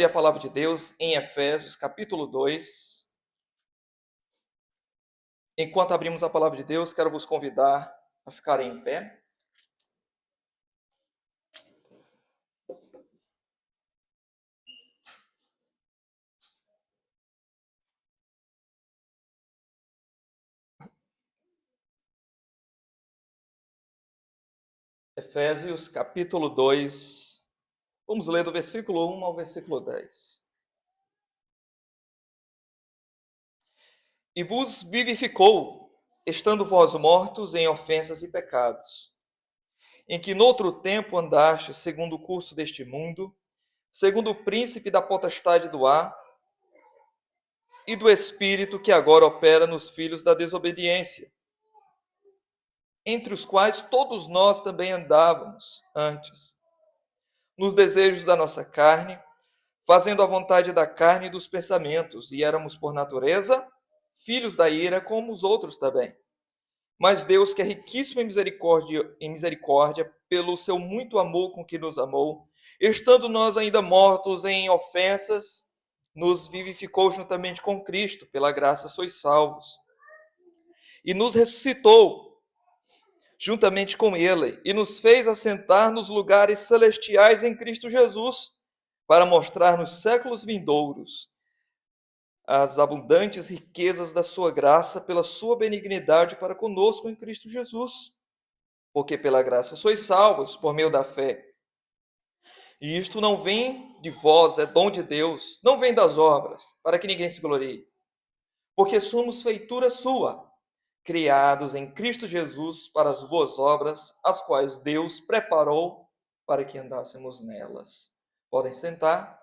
A palavra de Deus em Efésios, capítulo 2. Enquanto abrimos a palavra de Deus, quero vos convidar a ficarem em pé. Efésios, capítulo 2. Vamos ler do versículo 1 ao versículo 10. E vos vivificou, estando vós mortos em ofensas e pecados, em que noutro tempo andastes segundo o curso deste mundo, segundo o príncipe da potestade do ar e do espírito que agora opera nos filhos da desobediência, entre os quais todos nós também andávamos antes, nos desejos da nossa carne, fazendo a vontade da carne e dos pensamentos, e éramos por natureza filhos da ira como os outros também. Mas Deus, que é riquíssimo em misericórdia, pelo seu muito amor com que nos amou, estando nós ainda mortos em ofensas, nos vivificou juntamente com Cristo, pela graça sois salvos. E nos ressuscitou juntamente com Ele, e nos fez assentar nos lugares celestiais em Cristo Jesus, para mostrar nos séculos vindouros as abundantes riquezas da sua graça pela sua benignidade para conosco em Cristo Jesus. Porque pela graça sois salvos por meio da fé. E isto não vem de vós, é dom de Deus, não vem das obras, para que ninguém se glorie. Porque somos feitura sua, criados em Cristo Jesus para as boas obras, as quais Deus preparou para que andássemos nelas. Podem sentar.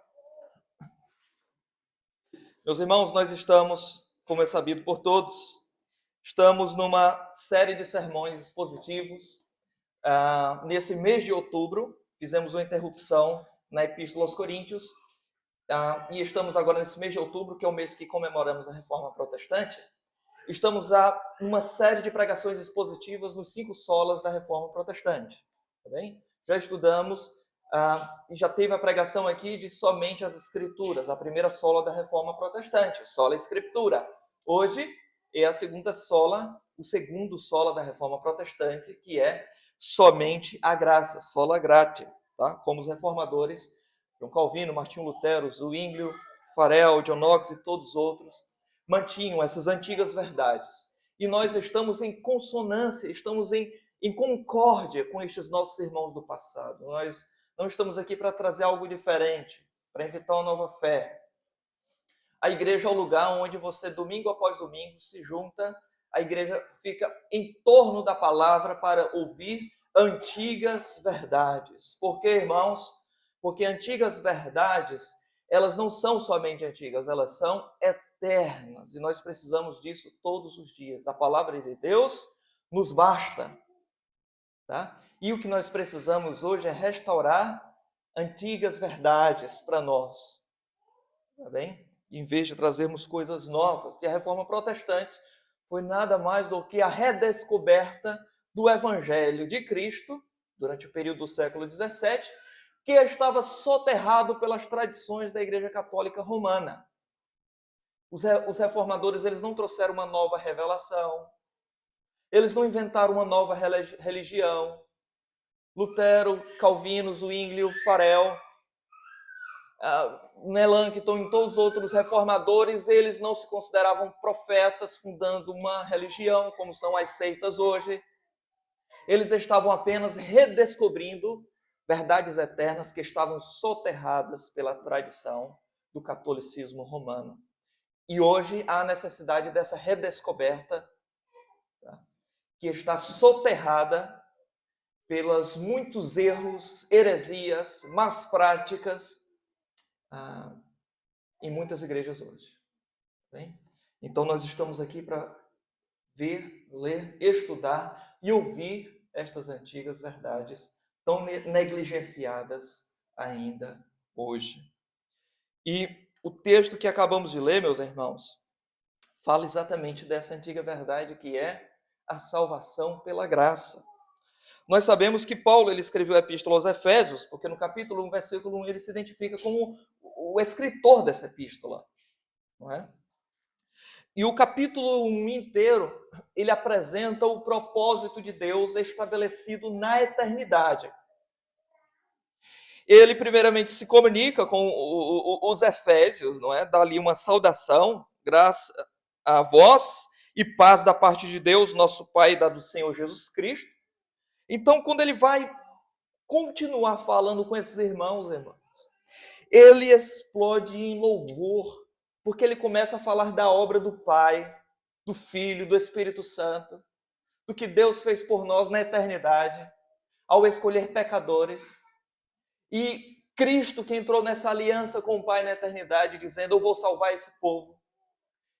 Meus irmãos, nós estamos, como é sabido por todos, estamos numa série de sermões expositivos. Nesse mês de outubro, fizemos uma interrupção na Epístola aos Coríntios, e estamos agora nesse mês de outubro, que é o mês que comemoramos a Reforma Protestante. Estamos numa série de pregações expositivas nos 5 solas da Reforma Protestante. Tá bem? Já estudamos e já teve a pregação aqui de somente as Escrituras, a primeira sola da Reforma Protestante, sola Escritura. Hoje é a segunda sola, o segundo sola da Reforma Protestante, que é somente a graça, sola gratia, tá? Como os reformadores, João Calvino, Martinho Lutero, Zwinglio, Farel, John Knox e todos os outros, mantinham essas antigas verdades. E nós estamos em consonância, estamos em concórdia com estes nossos irmãos do passado. Nós não estamos aqui para trazer algo diferente, para inventar uma nova fé. A igreja é o lugar onde você, domingo após domingo, se junta, a igreja fica em torno da palavra para ouvir antigas verdades. Por quê, irmãos? Porque antigas verdades, elas não são somente antigas, elas são eternas. E nós precisamos disso todos os dias. A palavra de Deus nos basta. Tá? E o que nós precisamos hoje é restaurar antigas verdades para nós. Tá bem? Em vez de trazermos coisas novas. E a Reforma Protestante foi nada mais do que a redescoberta do Evangelho de Cristo, durante o período do século XVII, que estava soterrado pelas tradições da Igreja Católica Romana. Os reformadores, eles não trouxeram uma nova revelação, eles não inventaram uma nova religião. Lutero, Calvino, Zwinglio, Farel, Melanchthon e todos os outros reformadores, eles não se consideravam profetas fundando uma religião, como são as seitas hoje. Eles estavam apenas redescobrindo verdades eternas que estavam soterradas pela tradição do catolicismo romano. E hoje há necessidade dessa redescoberta, tá? Que está soterrada pelos muitos erros, heresias, más práticas em muitas igrejas hoje. Bem? Então nós estamos aqui para ver, ler, estudar e ouvir estas antigas verdades tão negligenciadas ainda hoje. E o texto que acabamos de ler, meus irmãos, fala exatamente dessa antiga verdade que é a salvação pela graça. Nós sabemos que Paulo ele escreveu a Epístola aos Efésios, porque no capítulo 1, versículo 1, ele se identifica como o escritor dessa epístola, não é? E o capítulo 1 inteiro, ele apresenta o propósito de Deus estabelecido na eternidade. Ele primeiramente se comunica com os efésios, não é? Dá ali uma saudação, graça a vós e paz da parte de Deus, nosso Pai, e da do Senhor Jesus Cristo. Então, quando ele vai continuar falando com esses irmãos, ele explode em louvor, porque ele começa a falar da obra do Pai, do Filho, do Espírito Santo, do que Deus fez por nós na eternidade, ao escolher pecadores. E Cristo que entrou nessa aliança com o Pai na eternidade, dizendo, eu vou salvar esse povo.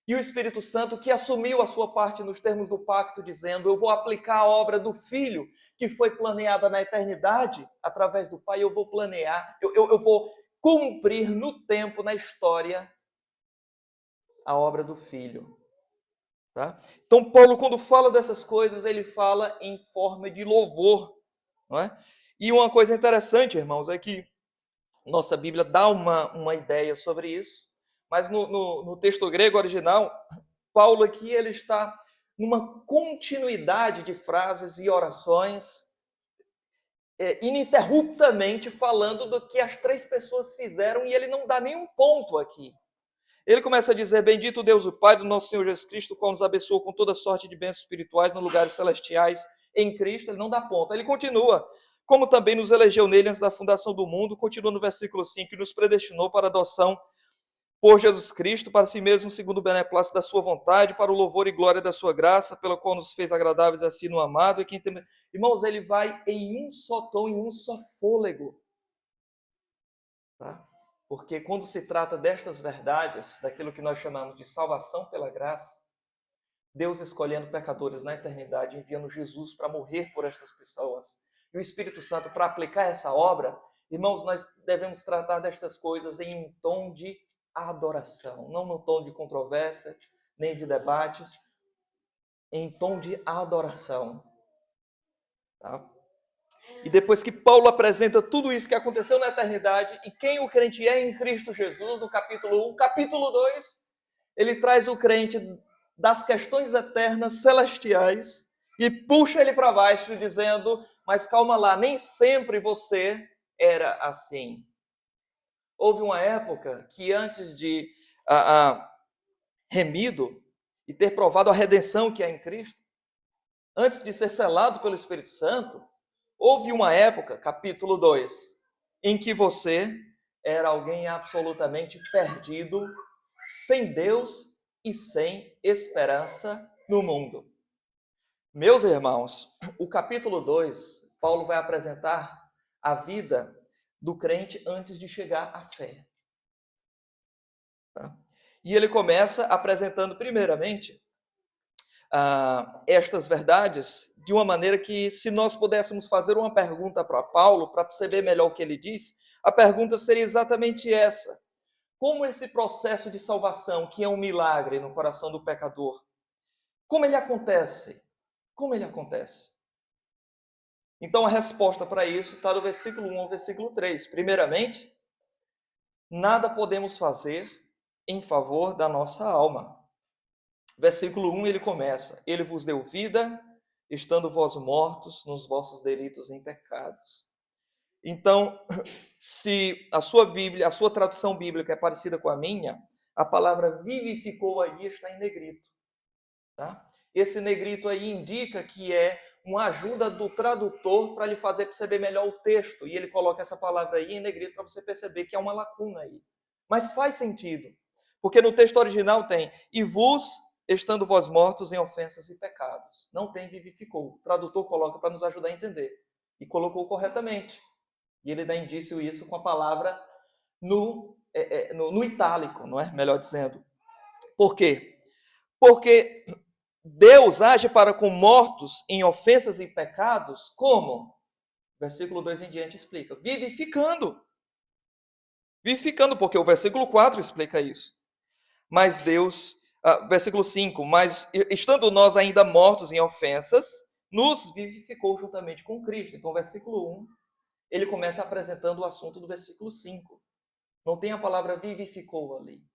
E o Espírito Santo que assumiu a sua parte nos termos do pacto, dizendo, eu vou aplicar a obra do Filho, que foi planeada na eternidade, através do Pai, eu vou planear, eu vou cumprir no tempo, na história, a obra do Filho. Tá? Então, Paulo, quando fala dessas coisas, ele fala em forma de louvor. Não é? E uma coisa interessante, irmãos, é que nossa Bíblia dá uma ideia sobre isso, mas no texto grego original, Paulo aqui ele está numa continuidade de frases e orações, ininterruptamente falando do que as três pessoas fizeram, e ele não dá nenhum ponto aqui. Ele começa a dizer, bendito Deus o Pai do nosso Senhor Jesus Cristo, qual nos abençoou com toda sorte de bênçãos espirituais nos lugares celestiais em Cristo. Ele não dá ponto. Ele continua, como também nos elegeu nele antes da fundação do mundo, continua no versículo 5, e nos predestinou para a adoção por Jesus Cristo, para si mesmo, segundo o beneplácito da sua vontade, para o louvor e glória da sua graça, pela qual nos fez agradáveis assim no amado. E quem tem... Irmãos, ele vai em um só tom, em um só fôlego. Tá? Porque quando se trata destas verdades, daquilo que nós chamamos de salvação pela graça, Deus escolhendo pecadores na eternidade, enviando Jesus para morrer por estas pessoas, e o Espírito Santo para aplicar essa obra, irmãos, nós devemos tratar destas coisas em um tom de adoração, não no tom de controvérsia, nem de debates, em tom de adoração. Tá? E depois que Paulo apresenta tudo isso que aconteceu na eternidade e quem o crente é em Cristo Jesus, no capítulo 1, capítulo 2, ele traz o crente das questões eternas, celestiais, e puxa ele para baixo, dizendo, mas calma lá, nem sempre você era assim. Houve uma época que antes de remido e ter provado a redenção que é em Cristo, antes de ser selado pelo Espírito Santo, houve uma época, capítulo 2, em que você era alguém absolutamente perdido, sem Deus e sem esperança no mundo. Meus irmãos, o capítulo 2, Paulo vai apresentar a vida do crente antes de chegar à fé. Tá? E ele começa apresentando, primeiramente, estas verdades de uma maneira que, se nós pudéssemos fazer uma pergunta para Paulo, para perceber melhor o que ele diz, a pergunta seria exatamente essa. Como esse processo de salvação, que é um milagre no coração do pecador, como ele acontece? Como ele acontece? Então, a resposta para isso está do versículo 1 ao versículo 3. Primeiramente, nada podemos fazer em favor da nossa alma. Versículo 1, ele começa, ele vos deu vida, estando vós mortos nos vossos delitos e pecados. Então, se a sua Bíblia, a sua tradução bíblica é parecida com a minha, a palavra vivificou aí está em negrito. Tá? Esse negrito aí indica que é uma ajuda do tradutor para lhe fazer perceber melhor o texto. E ele coloca essa palavra aí em negrito para você perceber que há uma lacuna aí. Mas faz sentido. Porque no texto original tem, e vos, estando vós mortos em ofensas e pecados. Não tem vivificou. O tradutor coloca para nos ajudar a entender. E colocou corretamente. E ele dá indício isso com a palavra no itálico, não é? Melhor dizendo. Por quê? Porque Deus age para com mortos em ofensas e pecados, como? Versículo 2 em diante explica. Vivificando. Vivificando, porque o versículo 4 explica isso. Mas Deus, versículo 5, mas estando nós ainda mortos em ofensas, nos vivificou juntamente com Cristo. Então, versículo 1, ele começa apresentando o assunto do versículo 5. Não tem a palavra vivificou ali,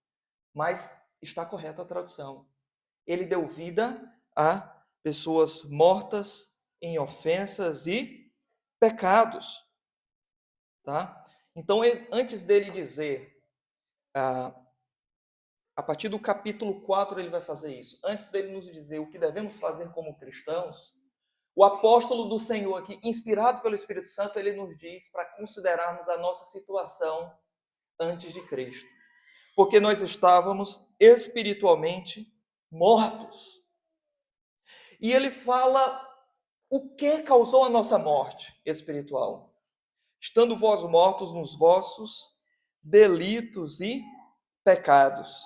mas está correta a tradução. Ele deu vida a pessoas mortas em ofensas e pecados. Tá? Então, antes dele dizer, a partir do capítulo 4 ele vai fazer isso. Antes dele nos dizer o que devemos fazer como cristãos, o apóstolo do Senhor aqui, inspirado pelo Espírito Santo, ele nos diz para considerarmos a nossa situação antes de Cristo. Porque nós estávamos espiritualmente mortos. E ele fala o que causou a nossa morte espiritual. Estando vós mortos nos vossos delitos e pecados.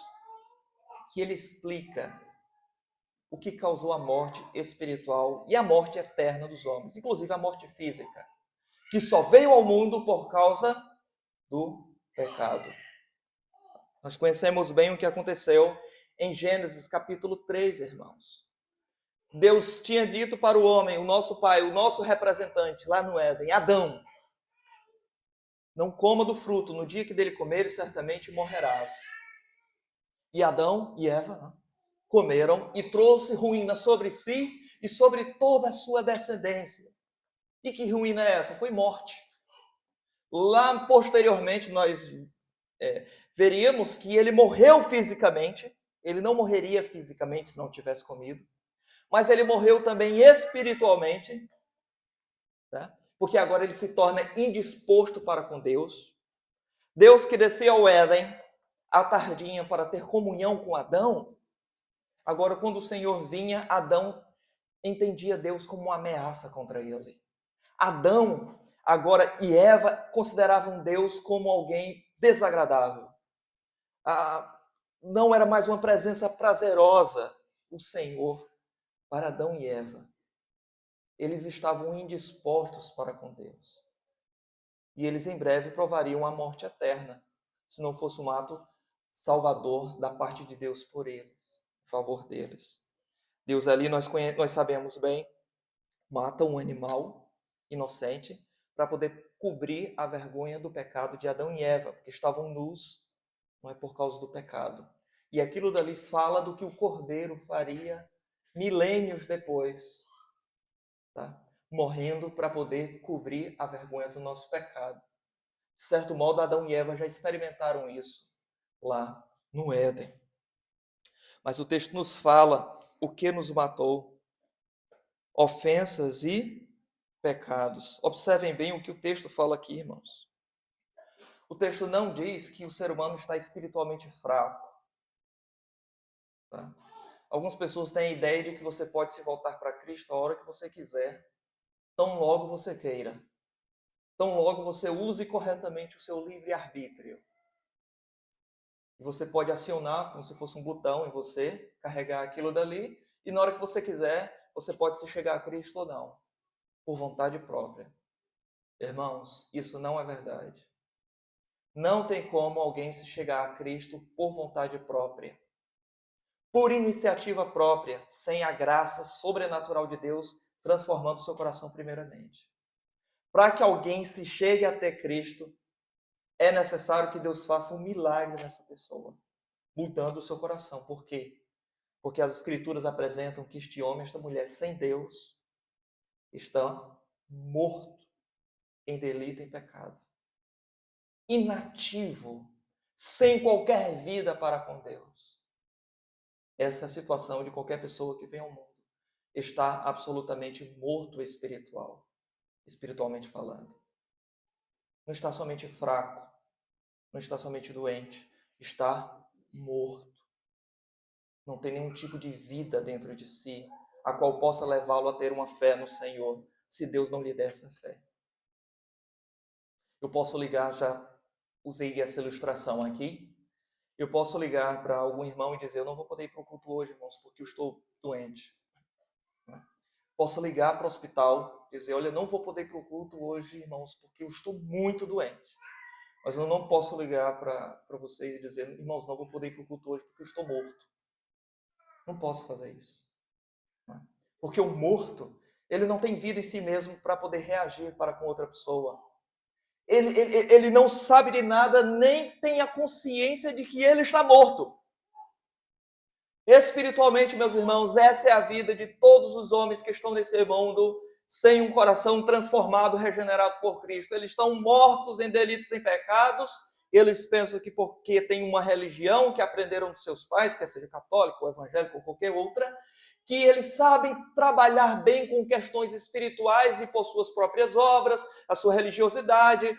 Que ele explica o que causou a morte espiritual e a morte eterna dos homens, inclusive a morte física, que só veio ao mundo por causa do pecado. Nós conhecemos bem o que aconteceu em Gênesis capítulo 3, irmãos. Deus tinha dito para o homem, o nosso pai, o nosso representante lá no Éden, Adão, não coma do fruto, no dia que dele comeres, certamente morrerás. E Adão e Eva comeram e trouxe ruína sobre si e sobre toda a sua descendência. E que ruína é essa? Foi morte. Lá posteriormente nós veríamos que ele morreu fisicamente, ele não morreria fisicamente se não tivesse comido, mas ele morreu também espiritualmente, tá? Porque agora ele se torna indisposto para com Deus. Deus que desceu ao Éden à tardinha para ter comunhão com Adão, agora quando o Senhor vinha, Adão entendia Deus como uma ameaça contra ele. Adão agora e Eva consideravam Deus como alguém desagradável. Não era mais uma presença prazerosa o Senhor para Adão e Eva. Eles estavam indispostos para com Deus. E eles em breve provariam a morte eterna, se não fosse um ato salvador da parte de Deus por eles, em favor deles. Deus ali, nós sabemos bem, mata um animal inocente para poder cobrir a vergonha do pecado de Adão e Eva, porque estavam nus, não é por causa do pecado. E aquilo dali fala do que o Cordeiro faria milênios depois, tá? Morrendo para poder cobrir a vergonha do nosso pecado. De certo modo, Adão e Eva já experimentaram isso lá no Éden. Mas o texto nos fala o que nos matou: ofensas e pecados. Observem bem o que o texto fala aqui, irmãos. O texto não diz que o ser humano está espiritualmente fraco. Tá? Algumas pessoas têm a ideia de que você pode se voltar para Cristo a hora que você quiser, tão logo você queira. Tão logo você use corretamente o seu livre-arbítrio. Você pode acionar como se fosse um botão em você, carregar aquilo dali, e na hora que você quiser, você pode se chegar a Cristo ou não, por vontade própria. Irmãos, isso não é verdade. Não tem como alguém se chegar a Cristo por vontade própria, por iniciativa própria, sem a graça sobrenatural de Deus transformando o seu coração primeiramente. Para que alguém se chegue até Cristo, é necessário que Deus faça um milagre nessa pessoa, mudando o seu coração. Por quê? Porque as Escrituras apresentam que este homem, esta mulher, sem Deus, estão morto em delito e pecado. Inativo, sem qualquer vida para com Deus. Essa é a situação de qualquer pessoa que vem ao mundo. Está absolutamente morto espiritualmente falando. Não está somente fraco, não está somente doente, está morto. Não tem nenhum tipo de vida dentro de si, a qual possa levá-lo a ter uma fé no Senhor, se Deus não lhe der essa fé. Eu posso ligar, já usei essa ilustração aqui, eu posso ligar para algum irmão e dizer: eu não vou poder ir para o culto hoje, irmãos, porque eu estou doente. Posso ligar para o hospital e dizer: olha, eu não vou poder ir para o culto hoje, irmãos, porque eu estou muito doente. Mas eu não posso ligar para vocês e dizer: irmãos, não vou poder ir para o culto hoje porque eu estou morto. Não posso fazer isso. Porque o morto, ele não tem vida em si mesmo para poder reagir para com outra pessoa. Ele não sabe de nada, nem tem a consciência de que ele está morto. Espiritualmente, meus irmãos, essa é a vida de todos os homens que estão nesse mundo sem um coração transformado, regenerado por Cristo. Eles estão mortos em delitos e pecados. Eles pensam que porque tem uma religião que aprenderam dos seus pais, quer seja católico, ou evangélico ou qualquer outra, que eles sabem trabalhar bem com questões espirituais e por suas próprias obras, a sua religiosidade,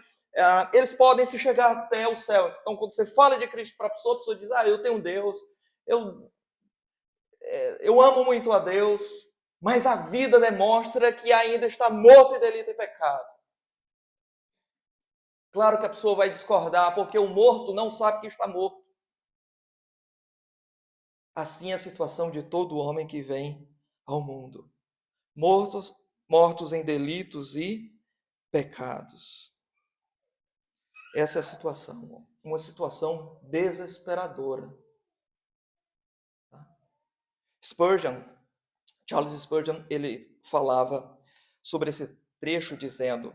eles podem se chegar até o céu. Então, quando você fala de Cristo para a pessoa diz, eu tenho Deus, eu amo muito a Deus, mas a vida demonstra que ainda está morto em delito e pecado. Claro que a pessoa vai discordar, porque o morto não sabe que está morto. Assim é a situação de todo homem que vem ao mundo. Mortos em delitos e pecados. Essa é a situação, uma situação desesperadora. Charles Spurgeon, ele falava sobre esse trecho dizendo: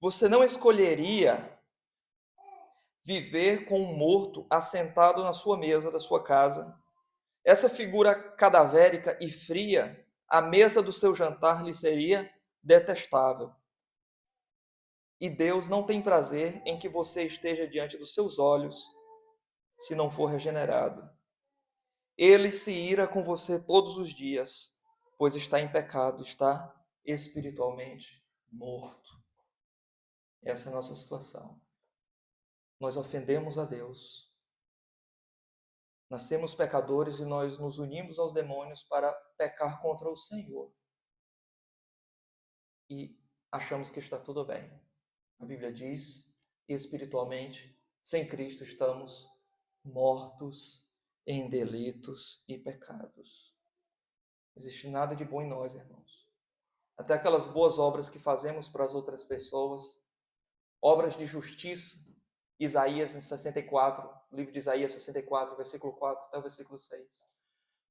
você não escolheria viver com um morto assentado na sua mesa da sua casa. Essa figura cadavérica e fria, a mesa do seu jantar lhe seria detestável. E Deus não tem prazer em que você esteja diante dos seus olhos, se não for regenerado. Ele se ira com você todos os dias, pois está em pecado, está espiritualmente morto. Essa é a nossa situação. Nós ofendemos a Deus. Nascemos pecadores e nós nos unimos aos demônios para pecar contra o Senhor. E achamos que está tudo bem. A Bíblia diz, espiritualmente, sem Cristo estamos mortos em delitos e pecados. Não existe nada de bom em nós, irmãos. Até aquelas boas obras que fazemos para as outras pessoas, obras de justiça, Isaías 64, livro de Isaías 64, versículo 4 até o versículo 6,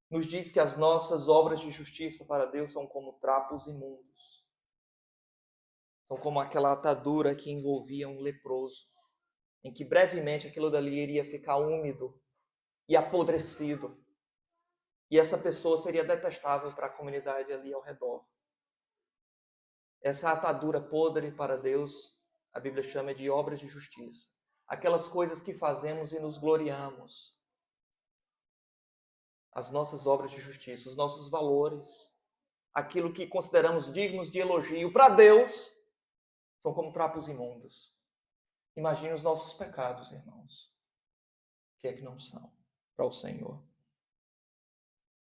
nos diz que as nossas obras de justiça para Deus são como trapos imundos. São como aquela atadura que envolvia um leproso, em que brevemente aquilo dali iria ficar úmido e apodrecido. E essa pessoa seria detestável para a comunidade ali ao redor. Essa atadura podre para Deus, a Bíblia chama de obras de justiça. Aquelas coisas que fazemos e nos gloriamos. As nossas obras de justiça, os nossos valores, aquilo que consideramos dignos de elogio para Deus, são como trapos imundos. Imagine os nossos pecados, irmãos. O que é que não são para o Senhor?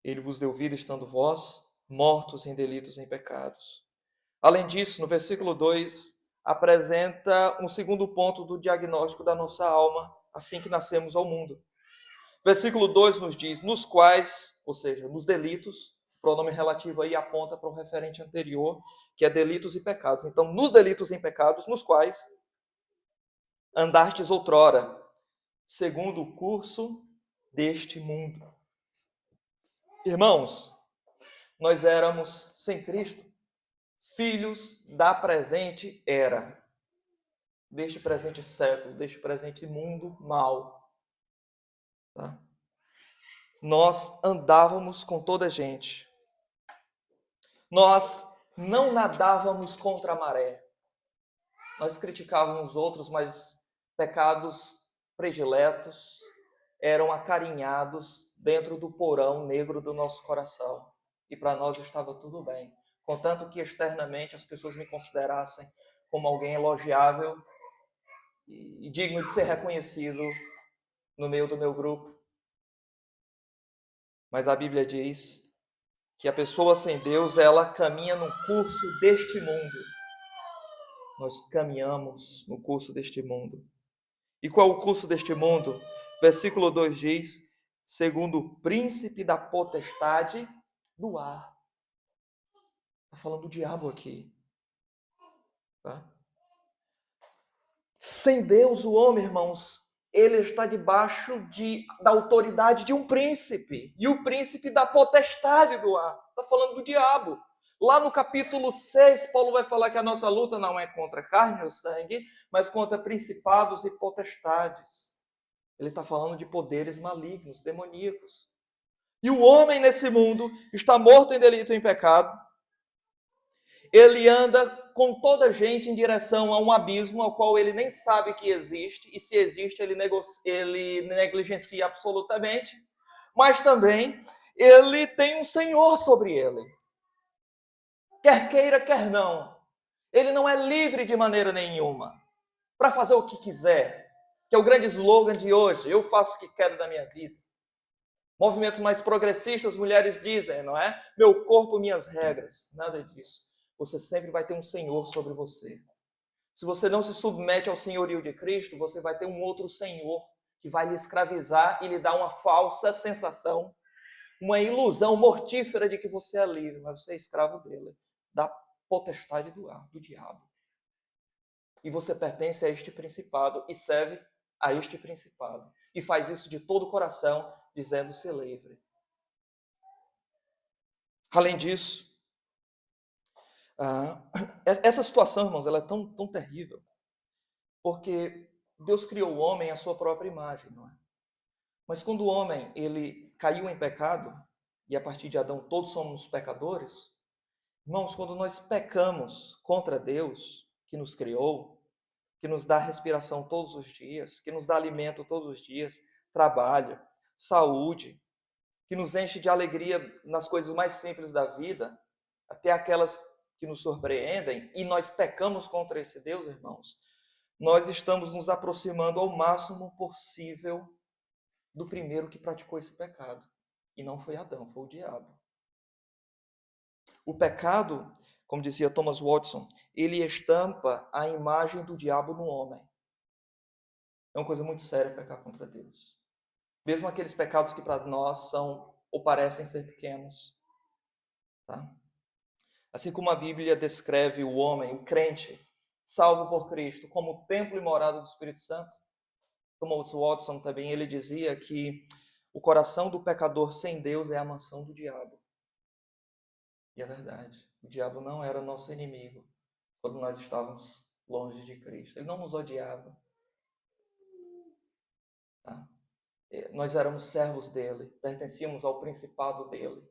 Ele vos deu vida estando vós mortos em delitos e em pecados. Além disso, no versículo 2, apresenta um segundo ponto do diagnóstico da nossa alma, assim que nascemos ao mundo. Versículo 2 nos diz, nos quais, ou seja, nos delitos, o pronome relativo aí aponta para o referente anterior, que é delitos e pecados. Então, nos delitos e pecados, nos quais andastes outrora, segundo o curso deste mundo. Irmãos, nós éramos, sem Cristo, filhos da presente era, deste presente século, deste presente mundo mau. Tá? Nós andávamos com toda a gente. Nós não nadávamos contra a maré. Nós criticávamos os outros, mas pecados prediletos eram acarinhados dentro do porão negro do nosso coração. E para nós estava tudo bem. Contanto que externamente as pessoas me considerassem como alguém elogiável e digno de ser reconhecido no meio do meu grupo. Mas a Bíblia diz que a pessoa sem Deus, ela caminha no curso deste mundo. Nós caminhamos no curso deste mundo. E qual é o curso deste mundo? Versículo 2 diz, segundo o príncipe da potestade do ar. Está falando do diabo aqui. Tá? Sem Deus, o homem, irmãos, ele está debaixo da autoridade de um príncipe. E o príncipe da potestade do ar. Está falando do diabo. Lá no capítulo 6, Paulo vai falar que a nossa luta não é contra carne ou sangue, mas contra principados e potestades. Ele está falando de poderes malignos, demoníacos. E o homem nesse mundo está morto em delito e em pecado. Ele anda com toda a gente em direção a um abismo ao qual ele nem sabe que existe, e se existe, ele negligencia absolutamente. Mas também ele tem um Senhor sobre ele. Quer queira, quer não. Ele não é livre de maneira nenhuma para fazer o que quiser, que é o grande slogan de hoje: eu faço o que quero da minha vida. Movimentos mais progressistas, mulheres dizem, não é? Meu corpo, minhas regras. Nada disso. Você sempre vai ter um Senhor sobre você. Se você não se submete ao senhorio de Cristo, você vai ter um outro Senhor que vai lhe escravizar e lhe dar uma falsa sensação, uma ilusão mortífera de que você é livre, mas você é escravo dele, da potestade do diabo. E você pertence a este principado e serve a este principado. E faz isso de todo o coração, dizendo-se livre. Além disso, essa situação, irmãos, ela é tão terrível, porque Deus criou o homem à sua própria imagem, não é? Mas quando o homem ele caiu em pecado, e a partir de Adão todos somos pecadores, irmãos, quando nós pecamos contra Deus, que nos criou, que nos dá respiração todos os dias, que nos dá alimento todos os dias, trabalho, saúde, que nos enche de alegria nas coisas mais simples da vida, até aquelas que nos surpreendem, e nós pecamos contra esse Deus, irmãos, nós estamos nos aproximando ao máximo possível do primeiro que praticou esse pecado. E não foi Adão, foi o diabo. O pecado, como dizia Thomas Watson, ele estampa a imagem do diabo no homem. É uma coisa muito séria pecar contra Deus. Mesmo aqueles pecados que para nós são ou parecem ser pequenos. Tá? Assim como a Bíblia descreve o homem, o crente, salvo por Cristo, como o templo e morada do Espírito Santo, Thomas Watson também, ele dizia que o coração do pecador sem Deus é a mansão do diabo. E é verdade, o diabo não era nosso inimigo quando nós estávamos longe de Cristo. Ele não nos odiava. Tá? Nós éramos servos dele, pertencíamos ao principado dele.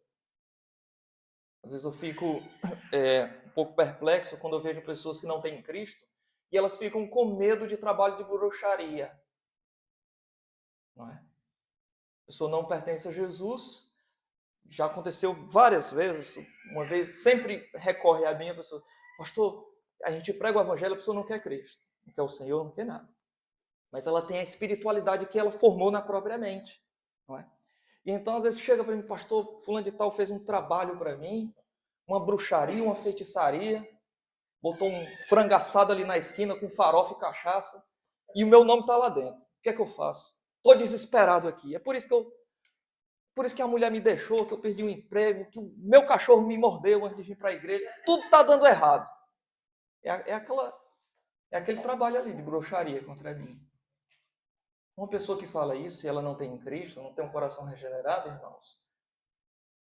Às vezes eu fico um pouco perplexo quando eu vejo pessoas que não têm Cristo e elas ficam com medo de trabalho de bruxaria. Não é? A pessoa não pertence a Jesus, já aconteceu várias vezes, uma vez, sempre recorre a mim a pessoa, pastor, a gente prega o evangelho, a pessoa não quer Cristo, não quer o Senhor, não quer nada. Mas ela tem a espiritualidade que ela formou na própria mente. Não é? E então, às vezes, chega para mim, pastor, fulano de tal fez um trabalho para mim, uma bruxaria, uma feitiçaria, botou um frango assado ali na esquina com farofa e cachaça, e o meu nome está lá dentro. O que é que eu faço? Estou desesperado aqui. É por isso que a mulher me deixou, que eu perdi o emprego, que o meu cachorro me mordeu antes de vir para a igreja. Tudo está dando errado. É aquele trabalho ali de bruxaria contra mim. Uma pessoa que fala isso e ela não tem Cristo, não tem um coração regenerado, irmãos,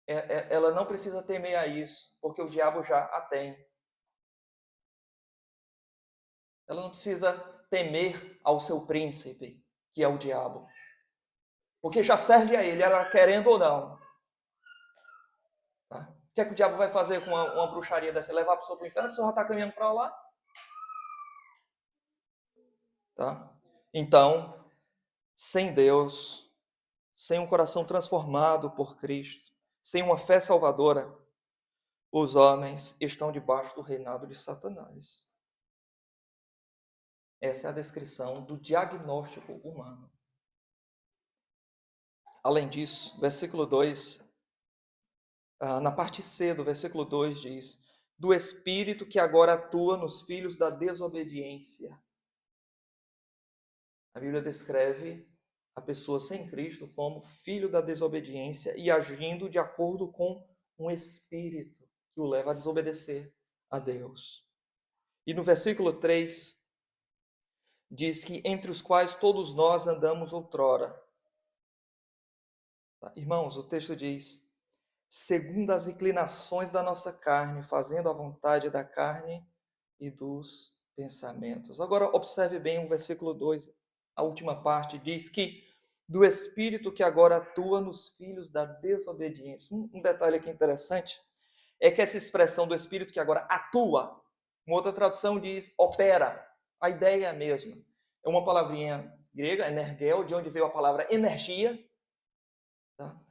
ela não precisa temer a isso, porque o diabo já a tem. Ela não precisa temer ao seu príncipe, que é o diabo, porque já serve a ele, ela querendo ou não. Tá? O que é que o diabo vai fazer com uma bruxaria dessa? Levar a pessoa para o inferno, a pessoa já está caminhando para lá. Tá? Então, sem Deus, sem um coração transformado por Cristo, sem uma fé salvadora, os homens estão debaixo do reinado de Satanás. Essa é a descrição do diagnóstico humano. Além disso, versículo 2, na parte C do versículo 2 diz, do Espírito que agora atua nos filhos da desobediência. A Bíblia descreve a pessoa sem Cristo como filho da desobediência e agindo de acordo com um espírito que o leva a desobedecer a Deus. E no versículo 3, diz que entre os quais todos nós andamos outrora. Irmãos, o texto diz, segundo as inclinações da nossa carne, fazendo a vontade da carne e dos pensamentos. Agora, observe bem o versículo 2, a última parte, diz que do Espírito que agora atua nos filhos da desobediência. Um detalhe aqui interessante é que essa expressão do Espírito que agora atua, uma outra tradução diz opera. A ideia é a mesma. É uma palavrinha grega, energel, de onde veio a palavra energia, tá?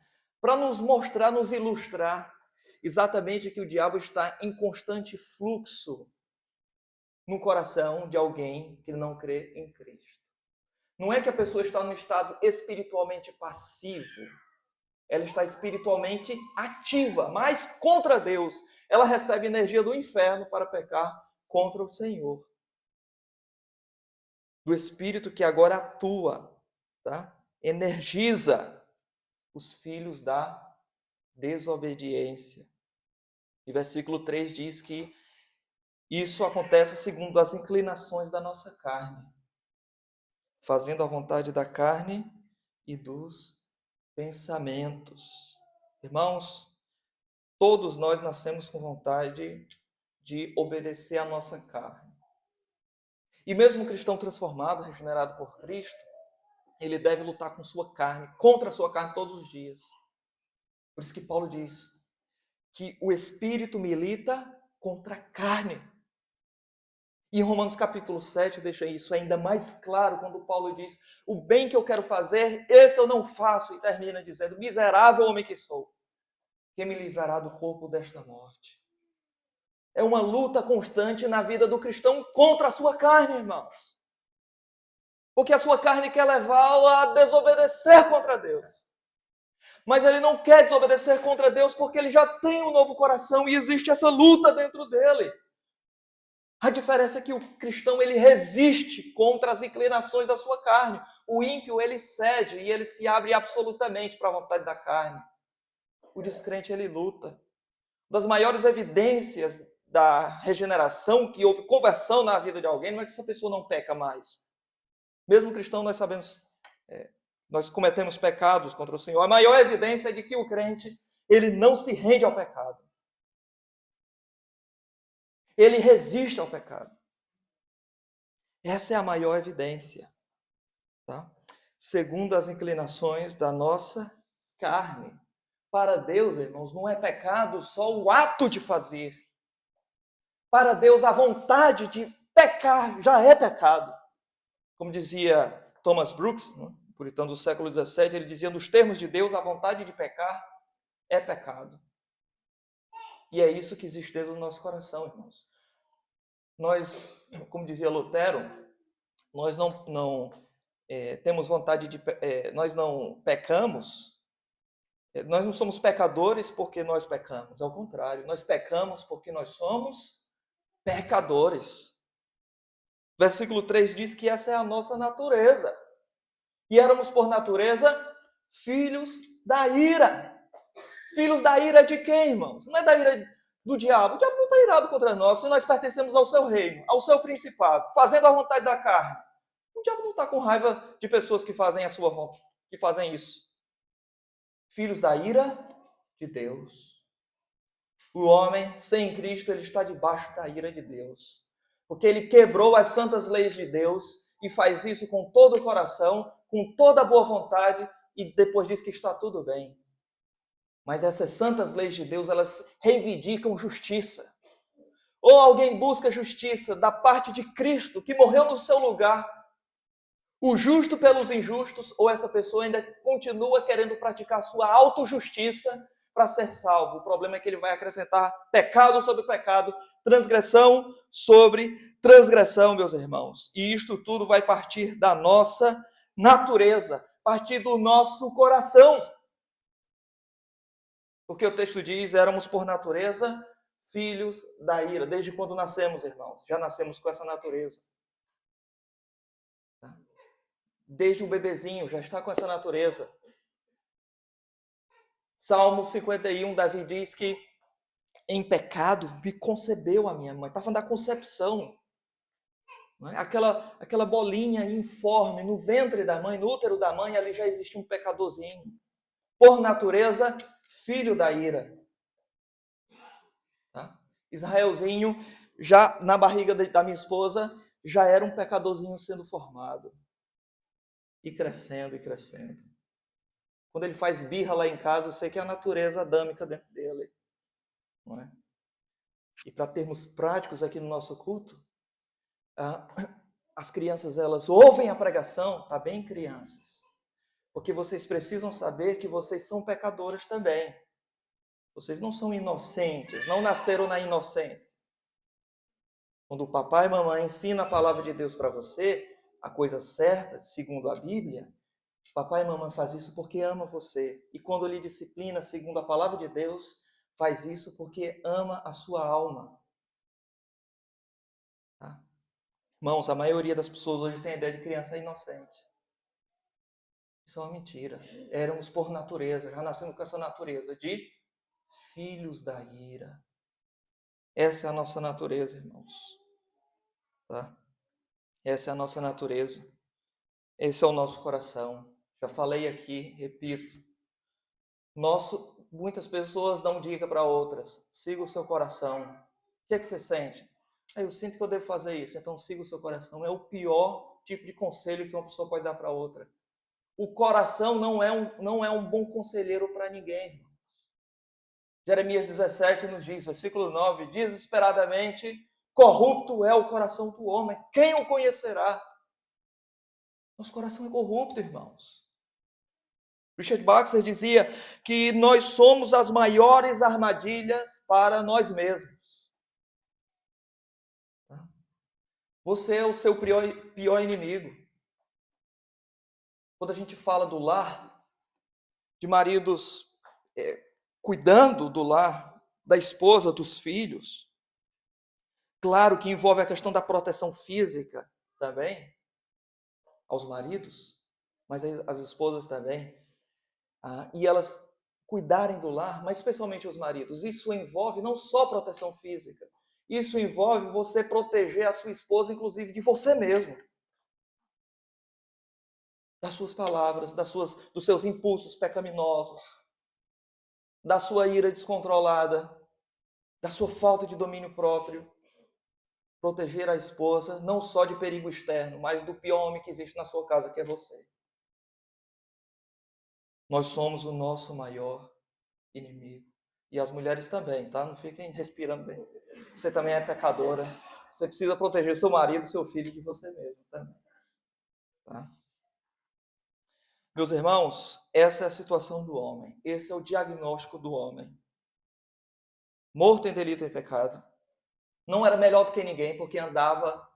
Para nos mostrar, nos ilustrar exatamente que o diabo está em constante fluxo no coração de alguém que não crê em Cristo. Não é que a pessoa está no estado espiritualmente passivo, ela está espiritualmente ativa, mas contra Deus. Ela recebe energia do inferno para pecar contra o Senhor. Do Espírito que agora atua, tá? Energiza os filhos da desobediência. E versículo 3 diz que isso acontece segundo as inclinações da nossa carne, fazendo a vontade da carne e dos pensamentos. Irmãos, todos nós nascemos com vontade de obedecer à nossa carne. E mesmo o cristão transformado, regenerado por Cristo, ele deve lutar com sua carne, contra a sua carne todos os dias. Por isso que Paulo diz que o Espírito milita contra a carne. E em Romanos capítulo 7 deixa isso ainda mais claro quando Paulo diz: o bem que eu quero fazer, esse eu não faço. E termina dizendo: miserável homem que sou, quem me livrará do corpo desta morte? É uma luta constante na vida do cristão contra a sua carne, irmãos. Porque a sua carne quer levá-lo a desobedecer contra Deus. Mas ele não quer desobedecer contra Deus porque ele já tem um novo coração e existe essa luta dentro dele. A diferença é que o cristão ele resiste contra as inclinações da sua carne. O ímpio ele cede e ele se abre absolutamente para a vontade da carne. O descrente ele luta. Uma das maiores evidências da regeneração, que houve conversão na vida de alguém, não é que essa pessoa não peca mais. Mesmo cristão nós sabemos, nós cometemos pecados contra o Senhor. A maior evidência é de que o crente ele não se rende ao pecado. Ele resiste ao pecado. Essa é a maior evidência. Tá? Segundo as inclinações da nossa carne. Para Deus, irmãos, não é pecado só o ato de fazer. Para Deus, a vontade de pecar já é pecado. Como dizia Thomas Brooks, puritano do século XVII, ele dizia, nos termos de Deus, a vontade de pecar é pecado. E é isso que existe dentro do nosso coração, irmãos. Nós, como dizia Lutero, nós não temos vontade de... nós não pecamos, nós não somos pecadores porque nós pecamos. Ao contrário, nós pecamos porque nós somos pecadores. Versículo 3 diz que essa é a nossa natureza. E éramos, por natureza, filhos da ira. Filhos da ira de quem, irmãos? Não é da ira do diabo. O diabo não está irado contra nós, se nós pertencemos ao seu reino, ao seu principado, fazendo a vontade da carne. O diabo não está com raiva de pessoas que fazem a sua vontade, que fazem isso. Filhos da ira de Deus. O homem sem Cristo, ele está debaixo da ira de Deus. Porque ele quebrou as santas leis de Deus e faz isso com todo o coração, com toda a boa vontade e depois diz que está tudo bem. Mas essas santas leis de Deus, elas reivindicam justiça. Ou alguém busca justiça da parte de Cristo, que morreu no seu lugar, o justo pelos injustos, ou essa pessoa ainda continua querendo praticar sua autojustiça para ser salvo. O problema é que ele vai acrescentar pecado sobre pecado, transgressão sobre transgressão, meus irmãos. E isto tudo vai partir da nossa natureza, partir do nosso coração. Porque o texto diz, éramos por natureza filhos da ira. Desde quando nascemos, irmãos, já nascemos com essa natureza. Desde o bebezinho, já está com essa natureza. Salmo 51, Davi diz que em pecado me concebeu a minha mãe. Está falando da concepção. Aquela bolinha informe no ventre da mãe, no útero da mãe, ali já existe um pecadorzinho. Por natureza, filho da ira. Tá? Israelzinho, já na barriga da minha esposa, já era um pecadorzinho sendo formado. E crescendo, e crescendo. Quando ele faz birra lá em casa, eu sei que é a natureza adâmica dentro dele. Não é? E para termos práticos aqui no nosso culto, as crianças, elas ouvem a pregação, tá bem, crianças? Porque vocês precisam saber que vocês são pecadoras também. Vocês não são inocentes, não nasceram na inocência. Quando o papai e mamãe ensinam a palavra de Deus para você, a coisa certa, segundo a Bíblia, papai e mamãe faz isso porque ama você. E quando lhe disciplina, segundo a palavra de Deus, faz isso porque ama a sua alma. Tá? Irmãos, a maioria das pessoas hoje tem a ideia de criança inocente. Isso é uma mentira. Éramos por natureza, já nascemos com essa natureza de filhos da ira. Essa é a nossa natureza, irmãos. Tá? Essa é a nossa natureza. Esse é o nosso coração. Já falei aqui, repito. Muitas pessoas dão dica para outras. Siga o seu coração. O que é que você sente? Eu sinto que eu devo fazer isso, então siga o seu coração. É o pior tipo de conselho que uma pessoa pode dar para outra. O coração não é um bom conselheiro para ninguém. Jeremias 17 nos diz, versículo 9, desesperadamente corrupto é o coração do homem. Quem o conhecerá? Nosso coração é corrupto, irmãos. Richard Baxter dizia que nós somos as maiores armadilhas para nós mesmos. Você é o seu pior inimigo. Quando a gente fala do lar, de maridos cuidando do lar, da esposa, dos filhos, claro que envolve a questão da proteção física também, aos maridos, mas as esposas também, e elas cuidarem do lar, mas especialmente os maridos. Isso envolve não só proteção física, isso envolve você proteger a sua esposa, inclusive de você mesmo. Das suas palavras, dos seus impulsos pecaminosos, da sua ira descontrolada, da sua falta de domínio próprio. Proteger a esposa não só de perigo externo, mas do pior homem que existe na sua casa, que é você. Nós somos o nosso maior inimigo. E as mulheres também, tá? Não fiquem respirando bem. Você também é pecadora. Você precisa proteger seu marido, seu filho de você mesmo também. Tá? Meus irmãos, essa é a situação do homem. Esse é o diagnóstico do homem. Morto em delito e pecado. Não era melhor do que ninguém, porque andava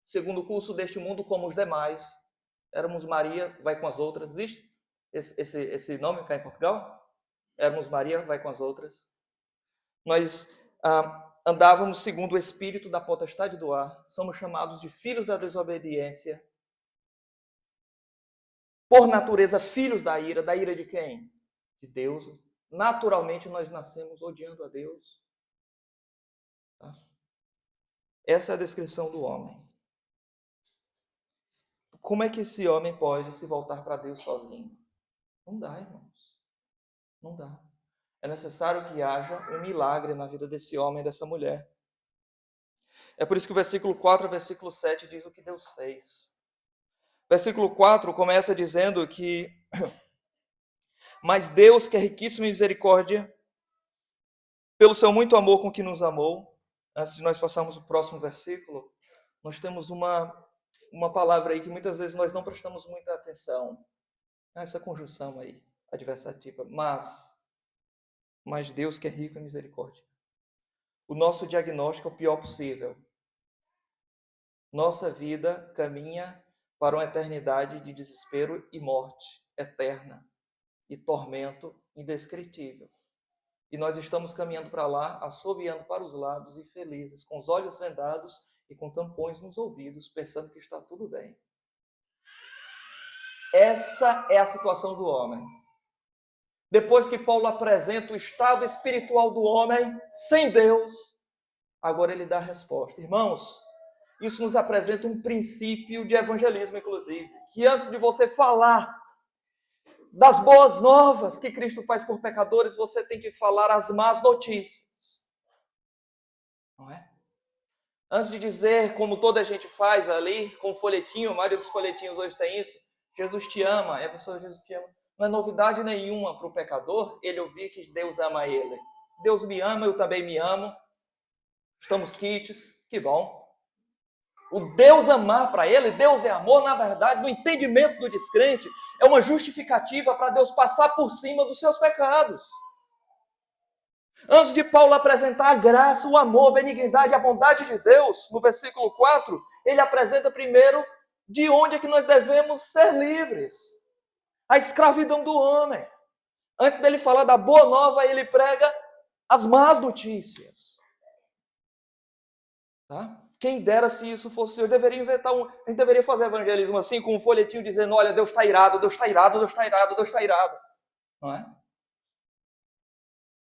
segundo o curso deste mundo como os demais. Éramos Maria, vai com as outras. Existe esse nome cá em Portugal? Éramos Maria, vai com as outras. Nós andávamos segundo o espírito da potestade do ar. Somos chamados de filhos da desobediência. Por natureza, filhos da ira de quem? De Deus. Naturalmente, nós nascemos odiando a Deus. Tá? Essa é a descrição do homem. Como é que esse homem pode se voltar para Deus sozinho? Não dá, irmãos. Não dá. É necessário que haja um milagre na vida desse homem e dessa mulher. É por isso que o versículo 4 ao versículo 7 diz o que Deus fez. Versículo 4 começa dizendo que mas Deus, que é riquíssimo em misericórdia, pelo seu muito amor com que nos amou. Antes de nós passarmos o próximo versículo, nós temos uma palavra aí que muitas vezes nós não prestamos muita atenção. Essa conjunção aí, adversativa. Mas Deus, que é rico em misericórdia. O nosso diagnóstico é o pior possível. Nossa vida caminha para uma eternidade de desespero e morte eterna e tormento indescritível. E nós estamos caminhando para lá, assobiando para os lados e felizes, com os olhos vendados e com tampões nos ouvidos, pensando que está tudo bem. Essa é a situação do homem. Depois que Paulo apresenta o estado espiritual do homem sem Deus, agora ele dá a resposta. Irmãos, isso nos apresenta um princípio de evangelismo, inclusive, que antes de você falar das boas novas que Cristo faz por pecadores, você tem que falar as más notícias. Não é? Antes de dizer, como toda a gente faz ali, com folhetinho, a maioria dos folhetinhos hoje tem isso, Jesus te ama, é a pessoa Jesus te ama. Não é novidade nenhuma para o pecador ele ouvir que Deus ama ele. Deus me ama, eu também me amo. Estamos quites, que bom. O Deus amar para ele, Deus é amor, na verdade, no entendimento do descrente, é uma justificativa para Deus passar por cima dos seus pecados. Antes de Paulo apresentar a graça, o amor, a benignidade, a bondade de Deus, no versículo 4, ele apresenta primeiro de onde é que nós devemos ser livres. A escravidão do homem. Antes dele falar da boa nova, ele prega as más notícias. Tá? Quem dera se isso fosse, eu deveria inventar a gente deveria fazer evangelismo assim, com um folhetinho dizendo, olha, Deus está irado, Deus está irado, Deus está irado, Deus está irado. Não é?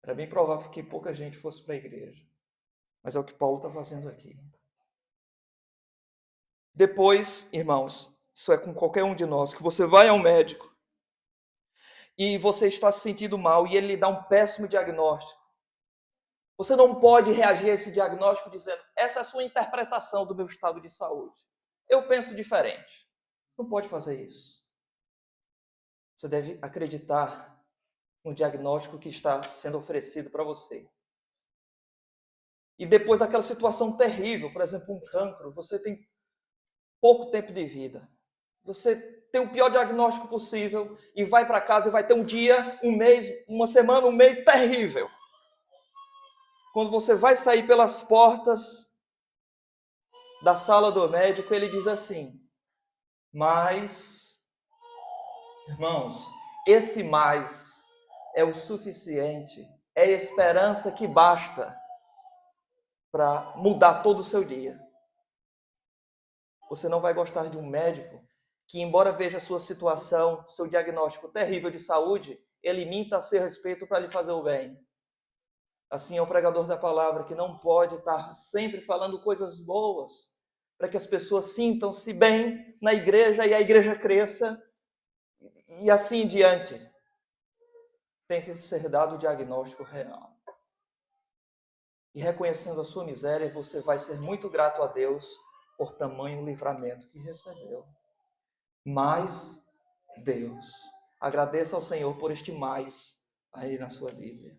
Era bem provável que pouca gente fosse para a igreja. Mas é o que Paulo está fazendo aqui. Depois, irmãos, isso é com qualquer um de nós, que você vai ao médico e você está se sentindo mal e ele lhe dá um péssimo diagnóstico. Você não pode reagir a esse diagnóstico dizendo, essa é a sua interpretação do meu estado de saúde. Eu penso diferente. Não pode fazer isso. Você deve acreditar no diagnóstico que está sendo oferecido para você. E depois daquela situação terrível, por exemplo, um cancro, você tem pouco tempo de vida. Você tem o pior diagnóstico possível e vai para casa e vai ter um dia, um mês, uma semana, um mês terrível. Quando você vai sair pelas portas da sala do médico, ele diz assim, mas, irmãos, esse mais é o suficiente, é a esperança que basta para mudar todo o seu dia. Você não vai gostar de um médico que, embora veja a sua situação, seu diagnóstico terrível de saúde, ele minta a seu respeito para lhe fazer o bem. Assim é o pregador da palavra, que não pode estar sempre falando coisas boas, para que as pessoas sintam-se bem na igreja e a igreja cresça, e assim em diante. Tem que ser dado o diagnóstico real. E reconhecendo a sua miséria, você vai ser muito grato a Deus por tamanho livramento que recebeu. Mas Deus, agradeça ao Senhor por este mais aí na sua Bíblia.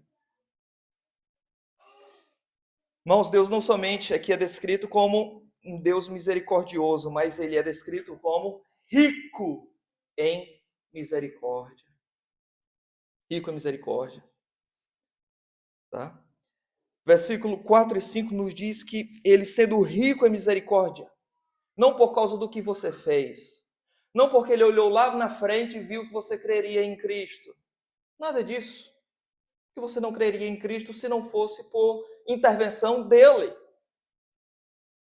Irmãos, Deus não somente aqui é descrito como um Deus misericordioso, mas ele é descrito como rico em misericórdia. Rico em misericórdia. Tá? Versículo 4 e 5 nos diz que ele, sendo rico em misericórdia, não por causa do que você fez, não porque ele olhou lá na frente e viu que você creria em Cristo. Nada disso. Que você não creria em Cristo se não fosse por intervenção dele.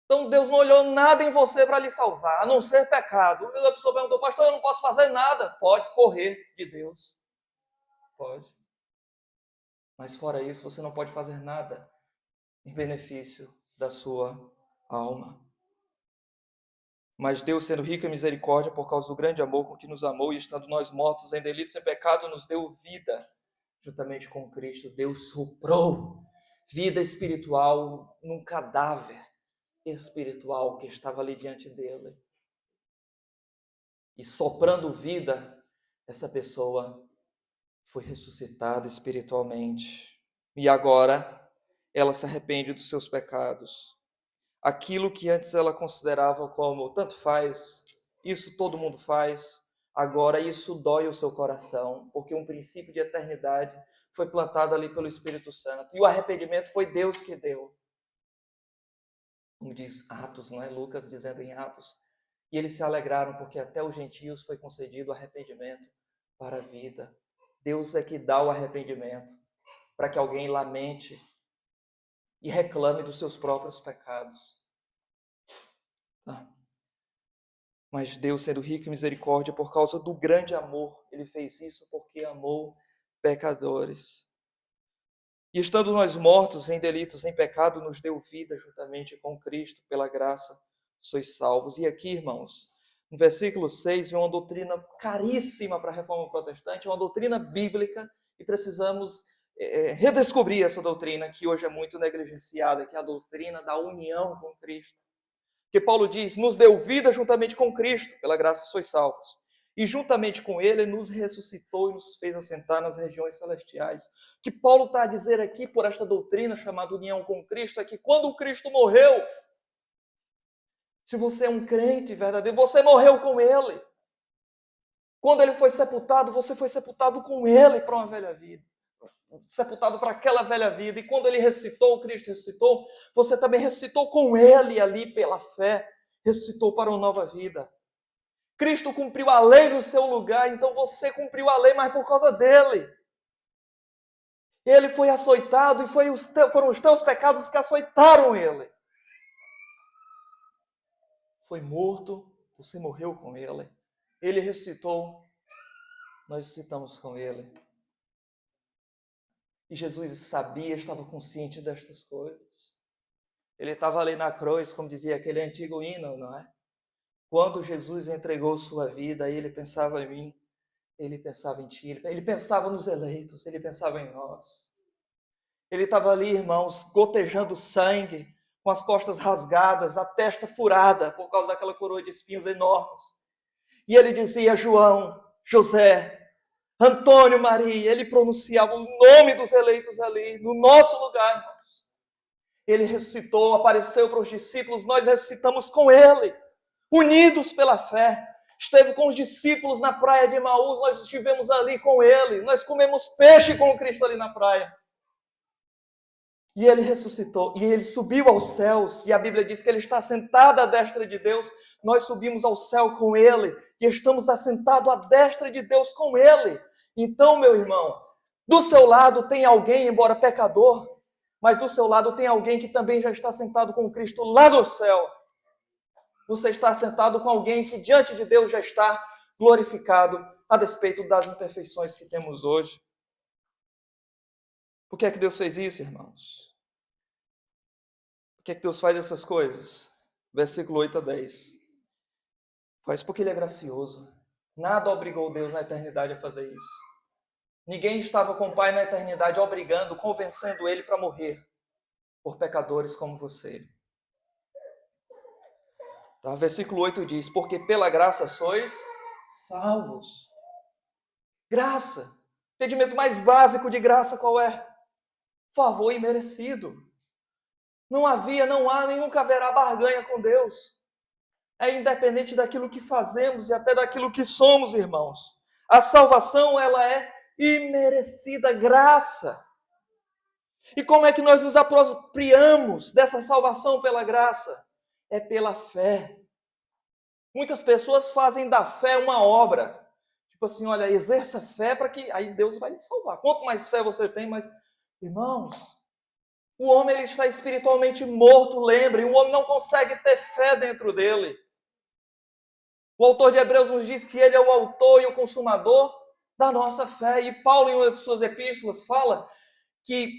Então Deus não olhou nada em você para lhe salvar, a não ser pecado. A pessoa perguntou, pastor, eu não posso fazer nada. Pode correr de Deus. Pode. Mas fora isso, você não pode fazer nada em benefício da sua alma. Mas Deus, sendo rico em misericórdia, por causa do grande amor com que nos amou, e estando nós mortos em delitos e pecado, nos deu vida. Juntamente com Cristo, Deus soprou vida espiritual num cadáver espiritual que estava ali diante dele. E soprando vida, essa pessoa foi ressuscitada espiritualmente. E agora ela se arrepende dos seus pecados. Aquilo que antes ela considerava como tanto faz, isso todo mundo faz, agora isso dói o seu coração, porque um princípio de eternidade foi plantado ali pelo Espírito Santo. E o arrependimento foi Deus que deu. Como diz Atos, não é? Lucas dizendo em Atos. E eles se alegraram porque até os gentios foi concedido o arrependimento para a vida. Deus é que dá o arrependimento para que alguém lamente e reclame dos seus próprios pecados. Mas Deus, sendo rico em misericórdia, por causa do grande amor, ele fez isso porque amou pecadores. E estando nós mortos em delitos, em pecado, nos deu vida juntamente com Cristo, pela graça sois salvos. E aqui, irmãos, No versículo 6, vem uma doutrina caríssima para a reforma protestante, uma doutrina bíblica, e precisamos redescobrir essa doutrina que hoje é muito negligenciada, que é a doutrina da união com Cristo. Porque Paulo diz, nos deu vida juntamente com Cristo, pela graça sois salvos. E juntamente com Ele nos ressuscitou e nos fez assentar nas regiões celestiais. O que Paulo está a dizer aqui por esta doutrina chamada união com Cristo é que quando Cristo morreu, se você é um crente verdadeiro, você morreu com Ele. Quando Ele foi sepultado, você foi sepultado com Ele para uma velha vida. Sepultado para aquela velha vida. E quando Ele ressuscitou, Cristo ressuscitou, você também ressuscitou com Ele ali pela fé. Ressuscitou para uma nova vida. Cristo cumpriu a lei no seu lugar, então você cumpriu a lei, mas por causa dele. Ele foi açoitado e foram os teus pecados que açoitaram ele. Foi morto, você morreu com ele. Ele ressuscitou, nós ressuscitamos com ele. E Jesus sabia, estava consciente destas coisas. Ele estava ali na cruz, como dizia aquele antigo hino, não é? Quando Jesus entregou sua vida, ele pensava em mim, ele pensava em ti, ele pensava nos eleitos, ele pensava em nós. Ele estava ali, irmãos, gotejando sangue, com as costas rasgadas, a testa furada, por causa daquela coroa de espinhos enormes. E ele dizia, João, José, Antônio, Maria, ele pronunciava o nome dos eleitos ali, no nosso lugar, irmãos. Ele ressuscitou, apareceu para os discípulos, nós ressuscitamos com ele. Unidos pela fé, esteve com os discípulos na praia de Emaús, nós estivemos ali com ele, nós comemos peixe com Cristo ali na praia. E ele ressuscitou, e ele subiu aos céus, e a Bíblia diz que ele está sentado à destra de Deus, nós subimos ao céu com ele, e estamos assentados à destra de Deus com ele. Então, meu irmão, do seu lado tem alguém, embora pecador, mas do seu lado tem alguém que também já está sentado com Cristo lá no céu. Você está sentado com alguém que diante de Deus já está glorificado a despeito das imperfeições que temos hoje. Por que é que Deus fez isso, irmãos? Por que é que Deus faz essas coisas? Versículo 8 a 10. Faz porque Ele é gracioso. Nada obrigou Deus na eternidade a fazer isso. Ninguém estava com o Pai na eternidade obrigando, convencendo Ele para morrer por pecadores como você. Tá? Versículo 8 diz, porque pela graça sois salvos. Graça. O entendimento mais básico de graça qual é? Favor imerecido. Não havia, não há, nem nunca haverá barganha com Deus. É independente daquilo que fazemos e até daquilo que somos, irmãos. A salvação, ela é imerecida graça. E como é que nós nos apropriamos dessa salvação pela graça? É pela fé. Muitas pessoas fazem da fé uma obra. Tipo assim, olha, exerça fé para que aí Deus vai lhe salvar. Quanto mais fé você tem, mais... Irmãos, o homem ele está espiritualmente morto, lembre. O homem não consegue ter fé dentro dele. O autor de Hebreus nos diz que ele é o autor e o consumador da nossa fé. E Paulo, em uma de suas epístolas, fala que